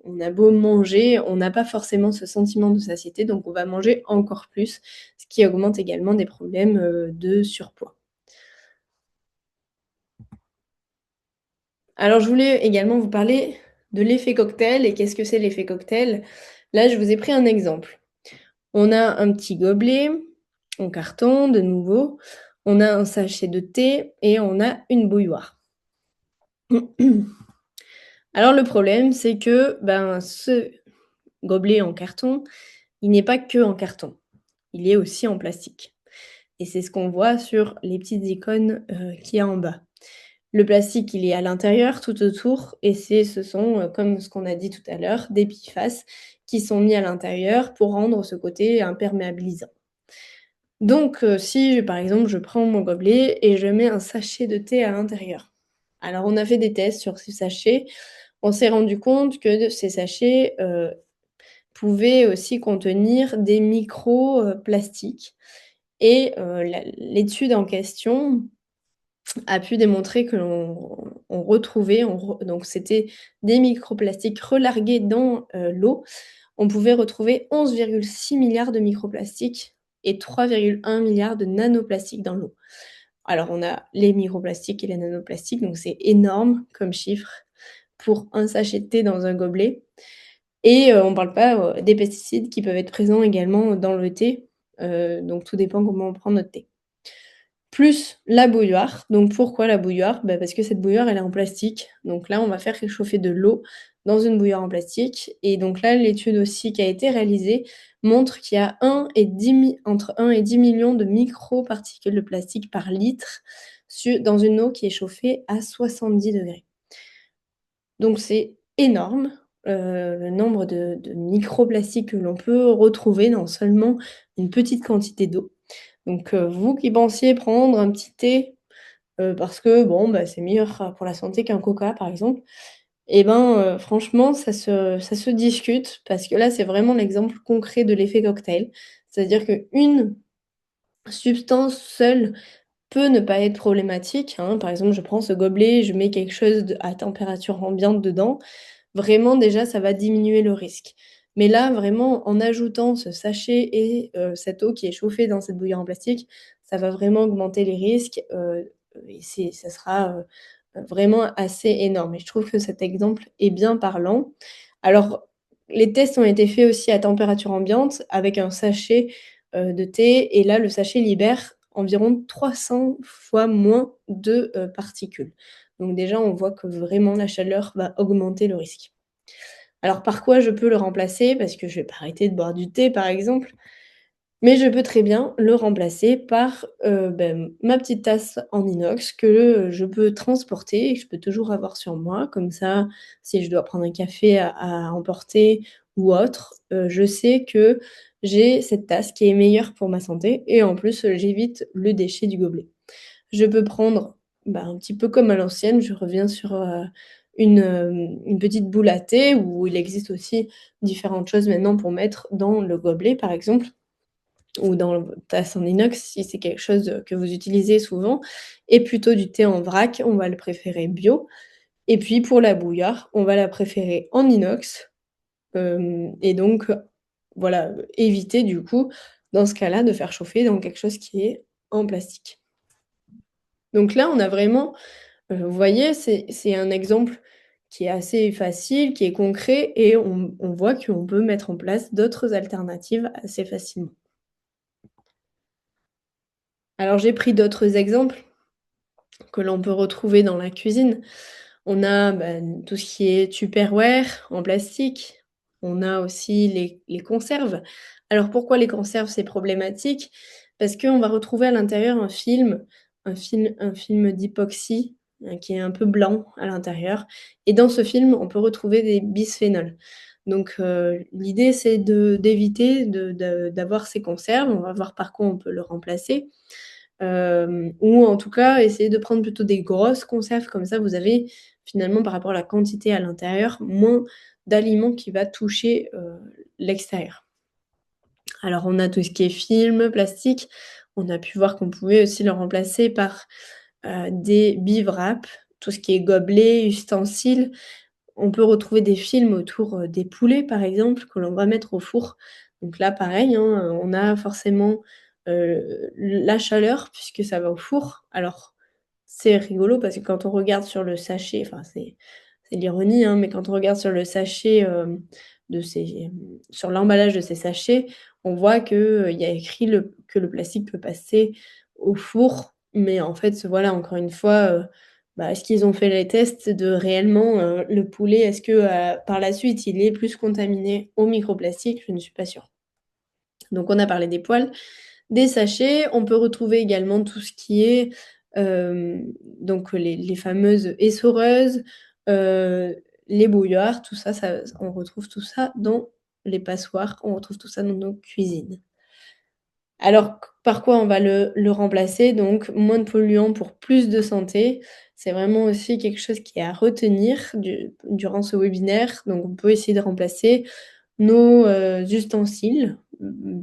on a beau manger, on n'a pas forcément ce sentiment de satiété, donc on va manger encore plus, ce qui augmente également des problèmes, de surpoids. Alors je voulais également vous parler de l'effet cocktail et qu'est-ce que c'est l'effet cocktail? Là, je vous ai pris un exemple. On a un petit gobelet en carton de nouveau, on a un sachet de thé et on a une bouilloire. Alors le problème, c'est que, ben, ce gobelet en carton, il n'est pas que en carton, il est aussi en plastique et c'est ce qu'on voit sur les petites icônes, qu'il y a en bas. Le plastique, il est à l'intérieur, tout autour et ce sont, comme ce qu'on a dit tout à l'heure, des bifaces qui sont mis à l'intérieur pour rendre ce côté imperméabilisant. Donc si, par exemple, je prends mon gobelet et je mets un sachet de thé à l'intérieur. Alors on a fait des tests sur ces sachets, on s'est rendu compte que ces sachets, pouvaient aussi contenir des plastiques et l'étude en question a pu démontrer que l'on retrouvait, donc c'était des microplastiques relargués dans, l'eau. On pouvait retrouver 11,6 milliards de microplastiques et 3,1 milliards de nanoplastiques dans l'eau. Alors on a les microplastiques et les nanoplastiques, donc c'est énorme comme chiffre pour un sachet de thé dans un gobelet et on ne parle pas, des pesticides qui peuvent être présents également dans le thé, donc tout dépend comment on prend notre thé. Plus la bouilloire. Donc pourquoi la bouilloire? Bah, parce que cette bouilloire, elle est en plastique. Donc là, on va faire chauffer de l'eau dans une bouilloire en plastique et donc là, l'étude aussi qui a été réalisée montre qu'il y a entre 1 et 10 millions de microparticules de plastique par litre dans une eau qui est chauffée à 70 degrés. Donc c'est énorme, le nombre de microplastiques que l'on peut retrouver dans seulement une petite quantité d'eau. Donc vous qui pensiez prendre un petit thé, parce que bon, bah, c'est meilleur pour la santé qu'un coca, par exemple, et ben, franchement, ça se discute parce que là, c'est vraiment l'exemple concret de l'effet cocktail. C'est-à-dire qu'une substance seule peut ne pas être problématique, hein. Par exemple, je prends ce gobelet, je mets quelque chose à température ambiante dedans, vraiment déjà ça va diminuer le risque. Mais là, vraiment, en ajoutant ce sachet et cette eau qui est chauffée dans cette bouilloire en plastique, ça va vraiment augmenter les risques, et ça sera, vraiment assez énorme et je trouve que cet exemple est bien parlant. Alors, les tests ont été faits aussi à température ambiante avec un sachet, de thé et là, le sachet libère environ 300 fois moins de, particules. Donc déjà, on voit que vraiment la chaleur va augmenter le risque. Alors par quoi je peux le remplacer? Parce que je vais pas arrêter de boire du thé, par exemple, mais je peux très bien le remplacer par, ma petite tasse en inox que, je peux transporter et que je peux toujours avoir sur moi. Comme ça, si je dois prendre un café à emporter ou autre, je sais que j'ai cette tasse qui est meilleure pour ma santé et en plus, j'évite le déchet du gobelet. Je peux prendre, bah, un petit peu comme à l'ancienne, je reviens sur, une petite boule à thé où il existe aussi différentes choses maintenant pour mettre dans le gobelet, par exemple ou dans votre tasse en inox si c'est quelque chose, que vous utilisez souvent et plutôt du thé en vrac, on va le préférer bio et puis pour la bouilloire, on va la préférer en inox, et donc voilà, éviter du coup, dans ce cas-là, de faire chauffer dans quelque chose qui est en plastique. Donc là, on a vraiment, vous voyez, c'est un exemple qui est assez facile, qui est concret et on voit qu'on peut mettre en place d'autres alternatives assez facilement. Alors j'ai pris d'autres exemples que l'on peut retrouver dans la cuisine. On a, tout ce qui est Tupperware en plastique. On a aussi les conserves. Alors pourquoi les conserves, c'est problématique? Parce qu'on va retrouver à l'intérieur un film d'époxy, qui est un peu blanc à l'intérieur et dans ce film, on peut retrouver des bisphénols. Donc l'idée, c'est d'éviter d'avoir ces conserves. On va voir par quoi on peut le remplacer. ou en tout cas, essayer de prendre plutôt des grosses conserves, comme ça vous avez finalement par rapport à la quantité à l'intérieur, moins d'aliments qui va toucher, l'extérieur. Alors on a tout ce qui est film, plastique, on a pu voir qu'on pouvait aussi le remplacer par, des bivraps, tout ce qui est gobelets, ustensiles. On peut retrouver des films autour, des poulets, par exemple, que l'on va mettre au four. Donc là, pareil, hein, on a forcément, la chaleur puisque ça va au four. Alors, c'est rigolo parce que quand on regarde sur le sachet, enfin, c'est l'ironie, hein, mais quand on regarde sur le sachet, de ces, sur l'emballage de ces sachets, on voit que, il y a écrit que le plastique peut passer au four. Mais en fait, voilà, encore une fois, bah, est-ce qu'ils ont fait les tests de réellement, le poulet, est-ce que, par la suite, il est plus contaminé au microplastique? Je ne suis pas sûre. Donc on a parlé des poêles, des sachets, on peut retrouver également tout ce qui est, donc les fameuses essoreuses, les bouilloires, tout ça, on retrouve tout ça dans les passoires, on retrouve tout ça dans nos cuisines. Alors, par quoi on va le remplacer? Donc moins de polluants pour plus de santé. C'est vraiment aussi quelque chose qui est à retenir durant ce webinaire. Donc on peut essayer de remplacer nos, ustensiles,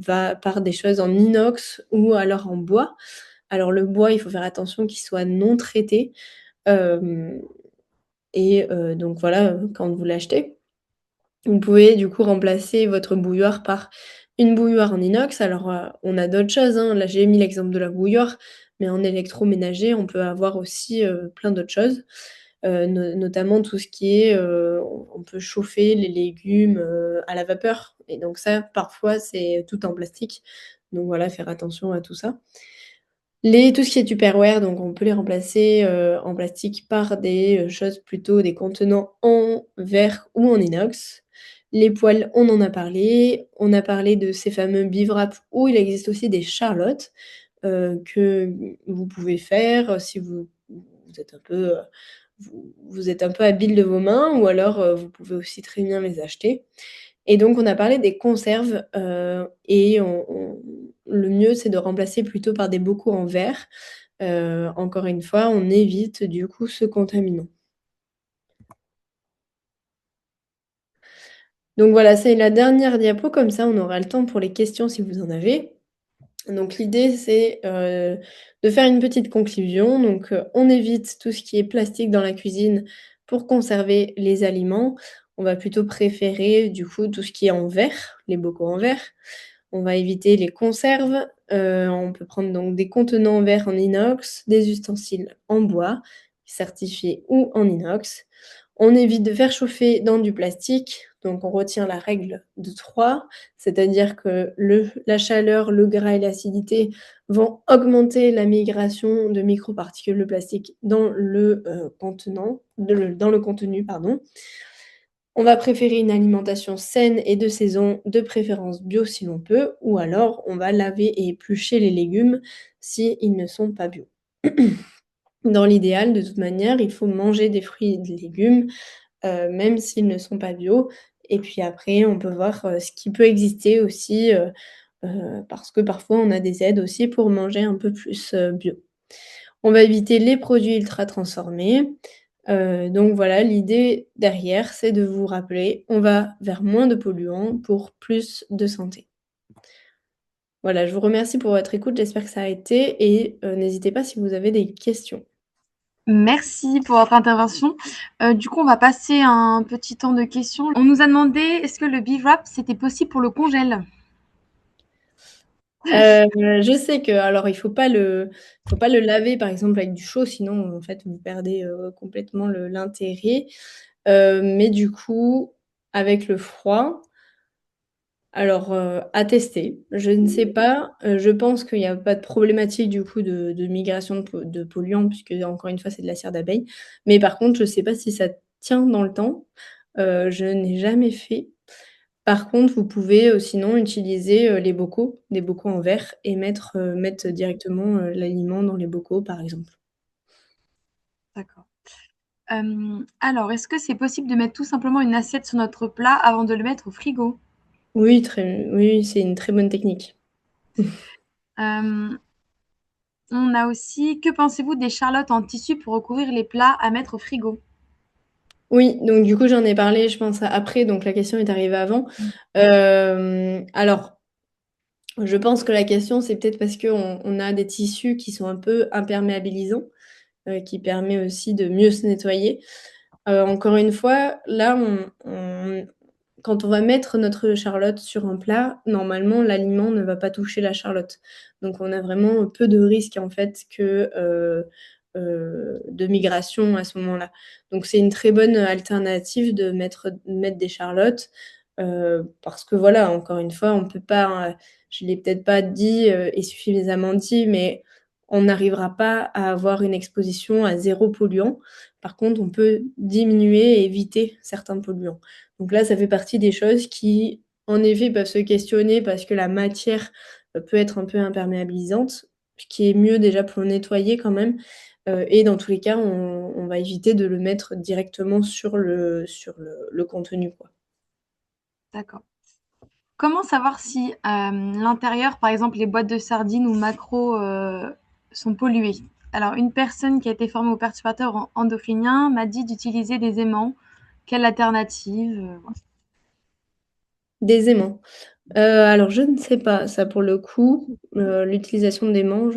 par des choses en inox ou alors en bois. Alors le bois, il faut faire attention qu'il soit non traité, hem donc voilà, quand vous l'achetez. Vous pouvez du coup remplacer votre bouilloire par une bouilloire en inox. Alors, on a d'autres choses, hein. Là, j'ai mis l'exemple de la bouilloire, mais en électroménager, on peut avoir aussi, plein d'autres choses, notamment tout ce qui est, on peut chauffer les légumes, à la vapeur et donc ça, parfois, c'est tout en plastique. Donc voilà, faire attention à tout ça. Tout ce qui est Tupperware, donc on peut les remplacer, en plastique par des, choses plutôt des contenants en verre ou en inox. Les poêles, on en a parlé. On a parlé de ces fameux bivraps où il existe aussi des charlottes, que vous pouvez faire, si vous êtes un peu, vous êtes un peu habile de vos mains ou alors, vous pouvez aussi très bien les acheter. Et donc on a parlé des conserves, et on le mieux, c'est de remplacer plutôt par des bocaux en verre. Encore une fois, on évite du coup ce contaminant. Donc voilà, c'est la dernière diapo, comme ça on aura le temps pour les questions si vous en avez. Donc l'idée, c'est, de faire une petite conclusion. Donc, on évite tout ce qui est plastique dans la cuisine pour conserver les aliments. On va plutôt préférer du coup tout ce qui est en verre, les bocaux en verre. On va éviter les conserves, on peut prendre donc des contenants en verre en inox, des ustensiles en bois, certifiés ou en inox. On évite de faire chauffer dans du plastique, donc on retient la règle de 3, c'est-à-dire que la chaleur, le gras et l'acidité vont augmenter la migration de microparticules de plastique dans le, dans le contenu, pardon. On va préférer une alimentation saine et de saison, de préférence bio si l'on peut, ou alors on va laver et éplucher les légumes s'ils ne sont pas bio. Dans l'idéal, de toute manière, il faut manger des fruits et des légumes, même s'ils ne sont pas bio. Et puis après, on peut voir, ce qui peut exister aussi, parce que parfois on a des aides aussi pour manger un peu plus, bio. On va éviter les produits ultra transformés. Donc voilà, l'idée derrière, c'est de vous rappeler, on va vers moins de polluants pour plus de santé. Voilà, je vous remercie pour votre écoute, j'espère que ça a été et n'hésitez pas si vous avez des questions. Merci pour votre intervention. Du coup, on va passer un petit temps de questions. On nous a demandé est-ce que le BeWrap, c'était possible pour le congèle? Je sais que alors faut pas le laver par exemple avec du chaud, sinon en fait vous perdez, complètement l'intérêt. Mais du coup, avec le froid, alors, à tester. Je ne sais pas, je pense qu'il y a pas de problématique du coup de migration de polluants puisque encore une fois c'est de la cire d'abeille. Mais par contre, je sais pas si ça tient dans le temps. Je n'ai jamais fait. Par contre, vous pouvez, sinon utiliser, les bocaux, des bocaux en verre et mettre directement, l'aliment dans les bocaux, par exemple. D'accord. Alors, est-ce que c'est possible de mettre tout simplement une assiette sur notre plat avant de le mettre au frigo? Oui, oui, c'est une très bonne technique. Euh, On a aussi, que pensez-vous des charlottes en tissu pour recouvrir les plats à mettre au frigo? Oui, donc du coup, j'en ai parlé, je pense, après, donc la question est arrivée avant. Alors, je pense que la question, c'est peut-être parce qu'on a des tissus qui sont un peu imperméabilisants, qui permet aussi de mieux se nettoyer. Encore une fois, là, quand on va mettre notre charlotte sur un plat, normalement, l'aliment ne va pas toucher la charlotte. Donc, on a vraiment peu de risques, en fait, de migration à ce moment-là. Donc, c'est une très bonne alternative de mettre des charlottes, parce que voilà, encore une fois, on peut pas, je l'ai peut-être pas dit, et suffisamment dit, mais on n'arrivera pas à avoir une exposition à 0 polluant. Par contre, on peut diminuer et éviter certains polluants. Donc là, ça fait partie des choses qui, en effet, peuvent se questionner parce que la matière, peut être un peu imperméabilisante, ce qui est mieux déjà pour le nettoyer quand même, et dans tous les cas, on va éviter de le mettre directement sur le contenu, quoi. D'accord. Comment savoir si l'intérieur, par exemple les boîtes de sardines ou maquereaux, sont polluées? Alors, une personne qui a été formée au perturbateur endocrinien m'a dit d'utiliser des aimants. Quelle alternative? Voilà. Des aimants. Alors je ne sais pas, ça pour le coup, l'utilisation d'aimants,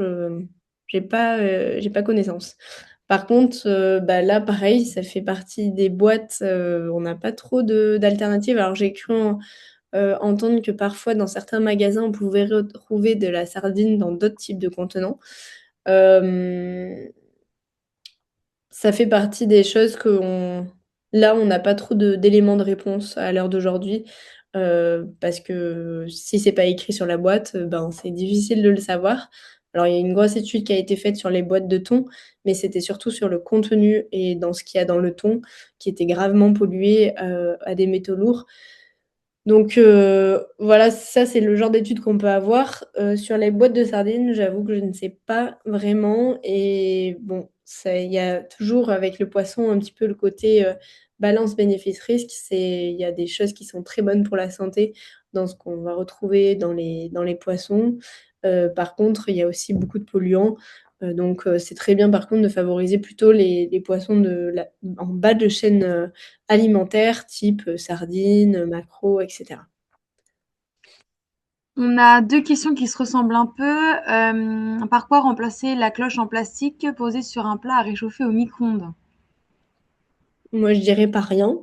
j'ai pas connaissance. Par contre, bah, là pareil, ça fait partie des boîtes, on n'a pas trop de d'alternatives. Alors j'ai cru entendre que parfois dans certains magasins, on pouvait retrouver de la sardine dans d'autres types de contenants. Hem Ça fait partie des choses qu'on là, on n'a pas trop d'éléments de réponse à l'heure d'aujourd'hui, parce que si c'est pas écrit sur la boîte, ben, c'est difficile de le savoir. Alors, il y a une grosse étude qui a été faite sur les boîtes de thon, mais c'était surtout sur le contenu et dans ce qu'il y a dans le thon, qui était gravement pollué, à des métaux lourds. Donc voilà, ça, c'est le genre d'études qu'on peut avoir. Sur les boîtes de sardines, j'avoue que je ne sais pas vraiment et bon, ça il y a toujours avec le poisson un petit peu le côté, balance bénéfice-risque. Il y a des choses qui sont très bonnes pour la santé dans ce qu'on va retrouver dans les poissons. Par contre, il y a aussi beaucoup de polluants, donc c'est très bien par contre de favoriser plutôt les poissons en bas de chaîne, alimentaire type, sardines, maquereaux et cetera. On a deux questions qui se ressemblent un peu. Par quoi remplacer la cloche en plastique posée sur un plat à réchauffer au micro-ondes? Moi, je dirais pas rien.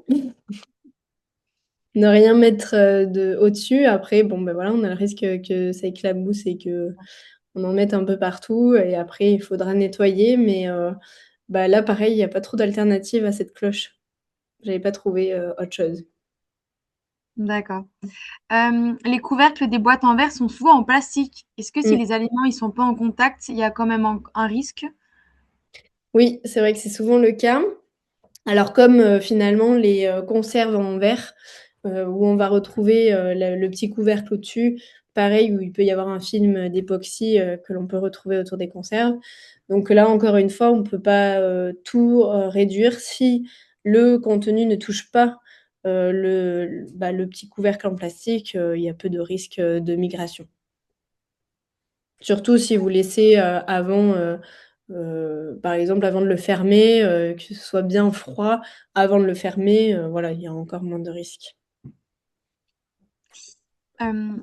Ne rien mettre, de au-dessus. Après, bon, ben voilà, on a le risque, que ça éclabousse et qu'on en mette un peu partout et après il faudra nettoyer mais bah, là, pareil, il y a pas trop d'alternatives à cette cloche. J'avais pas trouvé, autre chose. D'accord. Les couvercles des boîtes en verre sont souvent en plastique. Est-ce que si Mmh. les aliments ils sont pas en contact, il y a quand même un risque? Oui, c'est vrai que c'est souvent le cas. Alors comme, finalement les, conserves en verre, où on va retrouver, le petit couvercle au-dessus, pareil, où il peut y avoir un film, d'époxy, que l'on peut retrouver autour des conserves. Donc là, encore une fois, on ne peut pas, tout, réduire. Si le contenu ne touche pas, le petit couvercle en plastique, il y a peu de risques, de migration. Surtout si vous laissez, avant, par exemple, avant de le fermer, que ce soit bien froid avant de le fermer, voilà, il y a encore moins de risques.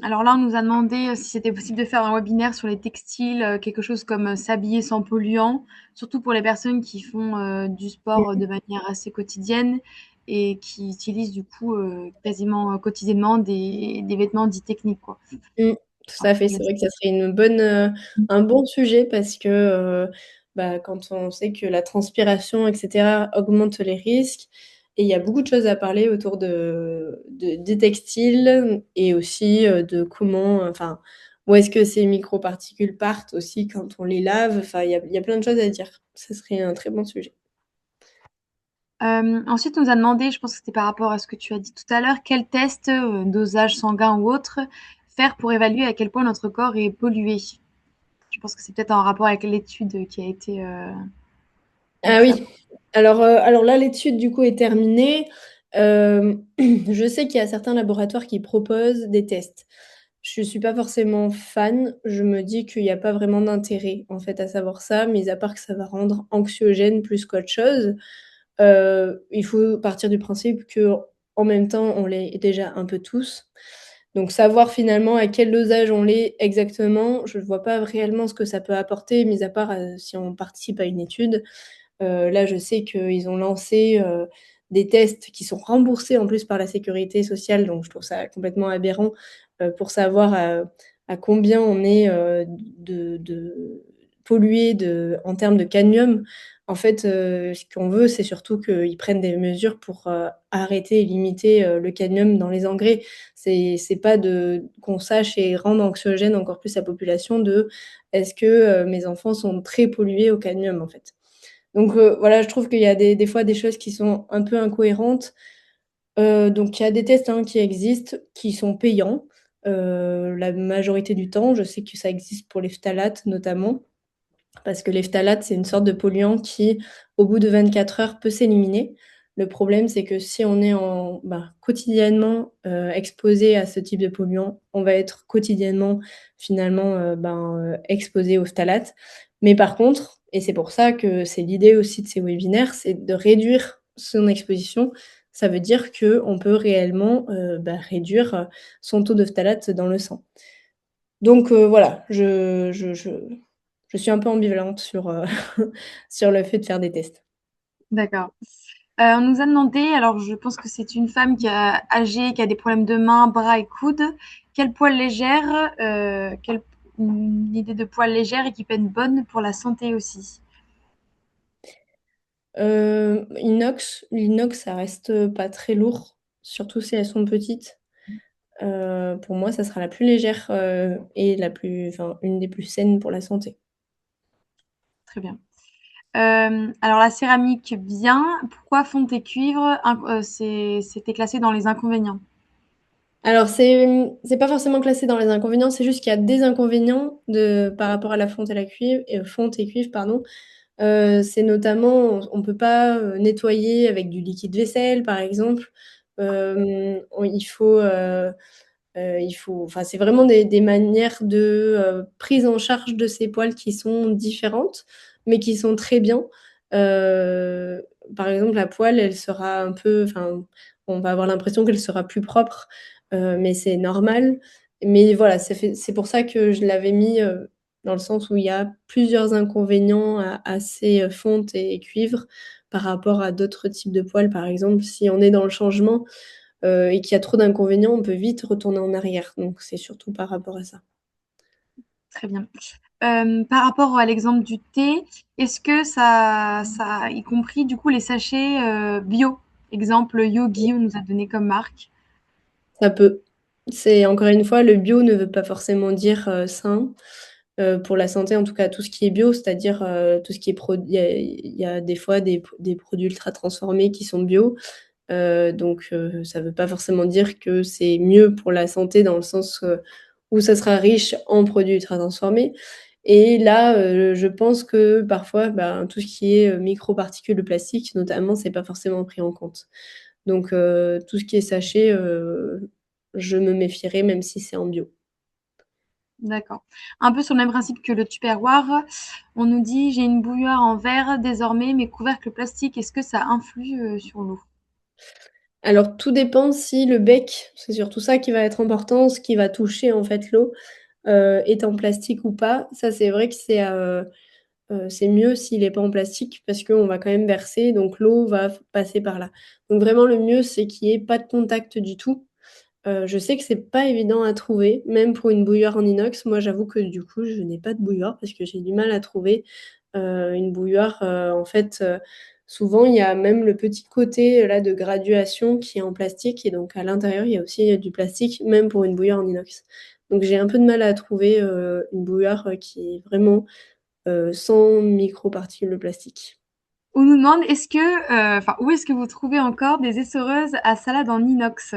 Alors là, on nous a demandé, si c'était possible de faire un webinaire sur les textiles, quelque chose comme, s'habiller sans polluant, surtout pour les personnes qui font, du sport, de manière assez quotidienne et qui utilisent du coup, quasiment, quotidiennement des vêtements dits techniques, quoi. Mmh, tout Enfin, à fait. pour les C'est vrai que ça serait un bon sujet parce que, bah, quand on sait que la transpiration et cetera augmente les risques et il y a beaucoup de choses à parler autour des textiles et aussi, de comment, enfin, où est-ce que ces microparticules partent aussi quand on les lave. Enfin, il y a plein de choses à dire. Ce serait un très bon sujet. Ensuite, on nous a demandé, je pense que c'était par rapport à ce que tu as dit tout à l'heure, quel test, dosage sanguin ou autre, faire pour évaluer à quel point notre corps est pollué? Je pense que c'est peut-être en rapport avec l'étude qui a été, Ah ça. oui. Alors là, l'étude du coup est terminée. Je sais qu'il y a certains laboratoires qui proposent des tests. Je suis pas forcément fan. Je me dis qu'il y a pas vraiment d'intérêt, en fait, à savoir ça, mis à part que ça va rendre anxiogène plus qu'autre chose. Il faut partir du principe qu'en même temps, on l'est déjà un peu tous. Donc savoir finalement à quel dosage on l'est exactement, je ne vois pas réellement ce que ça peut apporter, mis à part, si on participe à une étude. Là, je sais qu'ils ont lancé, des tests qui sont remboursés en plus par la sécurité sociale, donc je trouve ça complètement aberrant, pour savoir à combien on est, de pollué en termes de cadmium. En fait, ce qu'on veut, c'est surtout qu'ils prennent des mesures pour, arrêter et limiter, le cadmium dans les engrais. C'est pas qu'on sache et rendre anxiogène encore plus la population de: «Est-ce que, mes enfants sont très pollués au cadmium?» en fait. Donc voilà, je trouve qu'il y a des fois des choses qui sont un peu incohérentes. Donc il y a des tests, hein, qui existent, qui sont payants, la majorité du temps. Je sais que ça existe pour les phtalates notamment, parce que les phtalates, c'est une sorte de polluant qui, au bout de 24 heures, peut s'éliminer. Le problème, c'est que si on est quotidiennement, exposé à ce type de polluant, on va être quotidiennement finalement, exposé aux phtalates. Mais par contre, et c'est pour ça que c'est l'idée aussi de ces webinaires, c'est de réduire son exposition. Ça veut dire qu'on peut réellement, réduire, son taux de phtalates dans le sang. Donc voilà, je suis un peu ambivalente sur, sur le fait de faire des tests. D'accord. On nous a demandé, alors je pense que c'est une femme âgée, qui a des problèmes de mains, bras et coudes. Quelle poêle légère, une idée de poêle légère et qui peut être bonne pour la santé aussi. L'inox, ça reste pas très lourd, surtout si elles sont petites. Pour moi, ça sera la plus légère, et une des plus saines pour la santé. Très bien. Alors la céramique, bien. Pourquoi fonte et cuivre? C'était classé dans les inconvénients. Alors c'est pas forcément classé dans les inconvénients, c'est juste qu'il y a des inconvénients par rapport à la fonte et cuivre, pardon. C'est notamment on peut pas, nettoyer avec du liquide vaisselle, par exemple. On il faut enfin, c'est vraiment des manières de, prise en charge de ces poils qui sont différentes, mais qui sont très bien. Heu, Par exemple, la poêle, elle sera on va avoir l'impression qu'elle sera plus propre, mais c'est normal. Mais voilà, c'est pour ça que je l'avais mis, dans le sens où il y a plusieurs inconvénients à ces, fontes et cuivres par rapport à d'autres types de poêles. Par exemple, si on est dans le changement, et qu'il y a trop d'inconvénients, on peut vite retourner en arrière. Donc c'est surtout par rapport à ça. Très bien. Par rapport à l'exemple du thé, est-ce que ça a y compris du coup les sachets bio? Exemple Yogi, on nous a donné comme marque. Ça peut. C'est encore une fois, le bio ne veut pas forcément dire, sain. Pour la santé, en tout cas, tout ce qui est bio, c'est-à-dire, tout ce qui est il y a des fois des produits ultra transformés qui sont bio. Donc ça veut pas forcément dire que c'est mieux pour la santé dans le sens, où ça sera riche en produits ultra transformés. Et là, je pense que parfois, tout ce qui est, microparticules de plastique notamment, c'est pas forcément pris en compte. Donc tout ce qui est sachet, je me méfierais même si c'est en bio. D'accord. Un peu sur le même principe que le Tupperware, on nous dit: «J'ai une bouilloire en verre désormais, mais couvercle plastique, est-ce que ça influe, sur l'eau?» Alors tout dépend si le bec, c'est surtout ça qui va être important, ce qui va toucher en fait l'eau, est en plastique ou pas. Ça, c'est vrai que c'est mieux s'il est pas en plastique parce qu'on va quand même verser, donc l'eau va passer par là. Donc vraiment le mieux, c'est qu'il y ait pas de contact du tout. Je sais que c'est pas évident à trouver, même pour une bouilloire en inox. Moi, j'avoue que du coup, je n'ai pas de bouilloire parce que j'ai du mal à trouver, une bouilloire, en fait, souvent il y a même le petit côté, là, de graduation qui est en plastique et donc à l'intérieur, il y a aussi, du plastique, même pour une bouilloire en inox. Donc j'ai un peu de mal à trouver, une bouilloire, qui est vraiment, sans microparticules de plastique. On nous demande où est-ce que vous trouvez encore des essoreuses à salade en inox?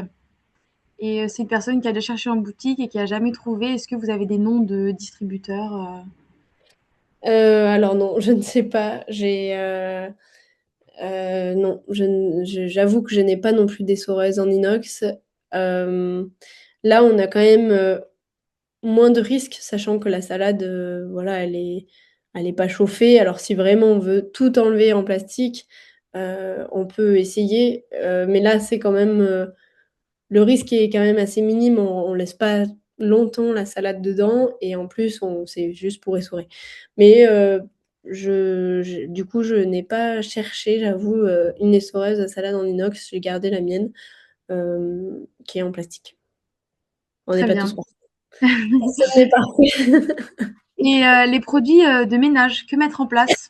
Et c'est une personne qui a déjà cherché en boutique et qui a jamais trouvé. Est-ce que vous avez des noms de distributeurs? Alors non, je ne sais pas. Non, j'avoue que je n'ai pas non plus d'essoreuse en inox. Hem, Là, on a quand même, moins de risques, sachant que la salade, voilà, elle est pas chauffée. Alors si vraiment on veut tout enlever en plastique, on peut essayer, mais là, c'est quand même, le risque est quand même assez minime. On laisse pas longtemps la salade dedans et en plus, c'est juste pour essorer. Mais du coup, je n'ai pas cherché, j'avoue, une essoreuse à salade en inox. J'ai gardé la mienne, qui est en plastique. On n'est Très pas tous bien. pareils. Personne n'est parfait. Et les produits de ménage, que mettre en place?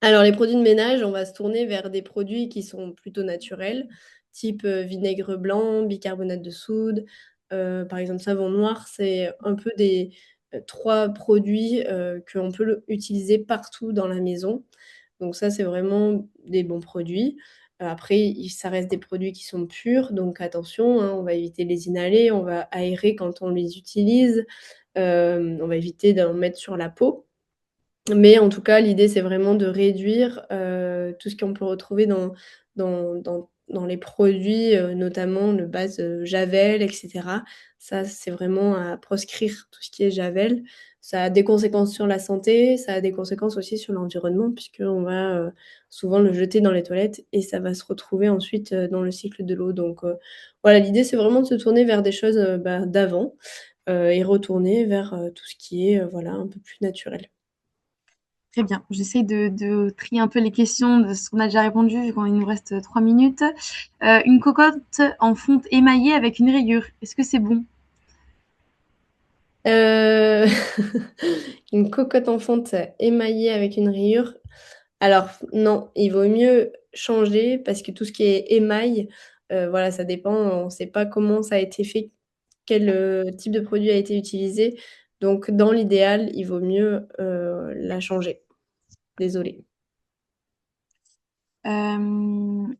Alors, les produits de ménage, on va se tourner vers des produits qui sont plutôt naturels, type vinaigre blanc, bicarbonate de soude, par exemple savon noir. C'est un peu des trois produits qu'on peut utiliser partout dans la maison. Donc ça, c'est vraiment des bons produits. Après, ça reste des produits qui sont purs, donc attention, hein, on va éviter les inhaler, on va aérer quand on les utilise, on va éviter d'en mettre sur la peau. Mais en tout cas, l'idée, c'est vraiment de réduire, tout ce qu'on peut retrouver dans les produits, notamment de base, javel et cetera. Ça, c'est vraiment à proscrire, tout ce qui est javel. Ça a des conséquences sur la santé, ça a des conséquences aussi sur l'environnement puisqu'on va, souvent le jeter dans les toilettes et ça va se retrouver ensuite, dans le cycle de l'eau. Donc, voilà, l'idée, c'est vraiment de se tourner vers des choses, d'avant, et retourner vers, tout ce qui est, voilà, un peu plus naturel. Très bien. J'essaie de trier un peu les questions de ce qu'on a déjà répondu, vu qu'il nous reste 3 minutes. Une cocotte en fonte émaillée avec une rayure. Est-ce que c'est bon? Heu, une cocotte en fonte émaillée avec une rayure. Alors non, il vaut mieux changer parce que tout ce qui est émail, voilà, ça dépend, on ne sait pas comment ça a été fait, quel, type de produit a été utilisé. Donc dans l'idéal, il vaut mieux, la changer. Désolée.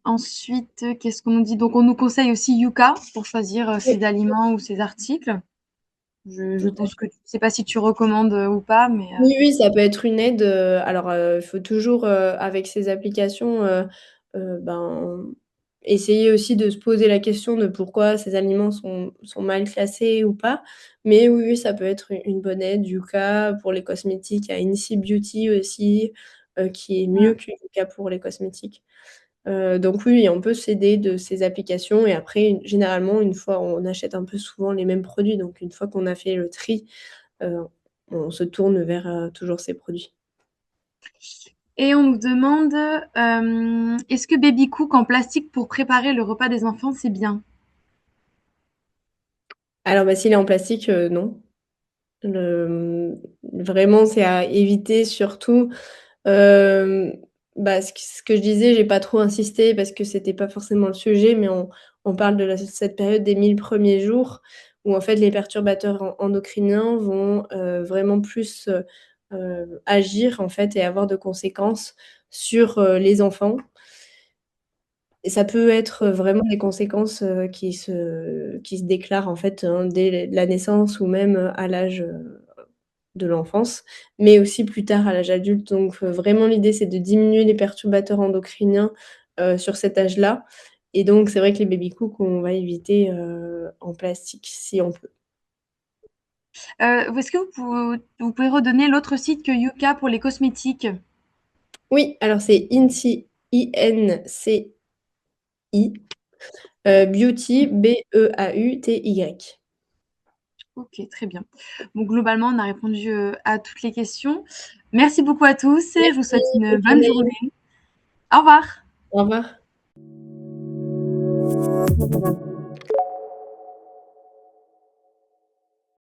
Ensuite, qu'est-ce qu'on nous dit? Donc, on nous conseille aussi Yuka pour choisir ses aliments ou ses articles. Je pense que je sais pas si tu recommandes ou pas, mais Oui, oui, ça peut être une aide, alors, il faut toujours, avec ces applications, ben, essayer aussi de se poser la question de pourquoi ces aliments sont mal classés ou pas. Mais oui, oui, ça peut être une bonne aide. Yuka pour les cosmétiques, il y a Incy Beauty aussi, qui est mieux que Yuka pour les cosmétiques. Donc oui, on peut s'aider de ces applications et après, généralement, une fois on achète un peu souvent les mêmes produits, donc une fois qu'on a fait le tri, Heu, on se tourne vers, toujours ces produits. et on nous demande est-ce que Baby Cook en plastique pour préparer le repas des enfants, c'est bien? Alors, bah, s'il est en plastique, non. Vraiment, c'est à éviter surtout. Hem, ce que je disais, j'ai pas trop insisté parce que c'était pas forcément le sujet, mais on parle de cette période des 1000 premiers jours où en fait les perturbateurs endocriniens vont, vraiment plus, agir en fait et avoir de conséquences sur, les enfants. Et ça peut être vraiment des conséquences, qui se déclarent en fait, hein, dès la naissance ou même, à l'âge, de l'enfance, mais aussi plus tard à l'âge adulte. Donc, vraiment l'idée c'est de diminuer les perturbateurs endocriniens, sur cet âge-là et donc c'est vrai que les baby cook on va éviter, en plastique si on peut. Est-ce que vous pouvez redonner l'autre site que Yuka pour les cosmétiques? Oui, alors c'est Inci, INCI, Beauty, BEAUTY. OK, très bien. Donc globalement, on a répondu, à toutes les questions. Merci beaucoup à tous et je vous Merci, souhaite une bonne bonne journée. journée. Au revoir. Au revoir.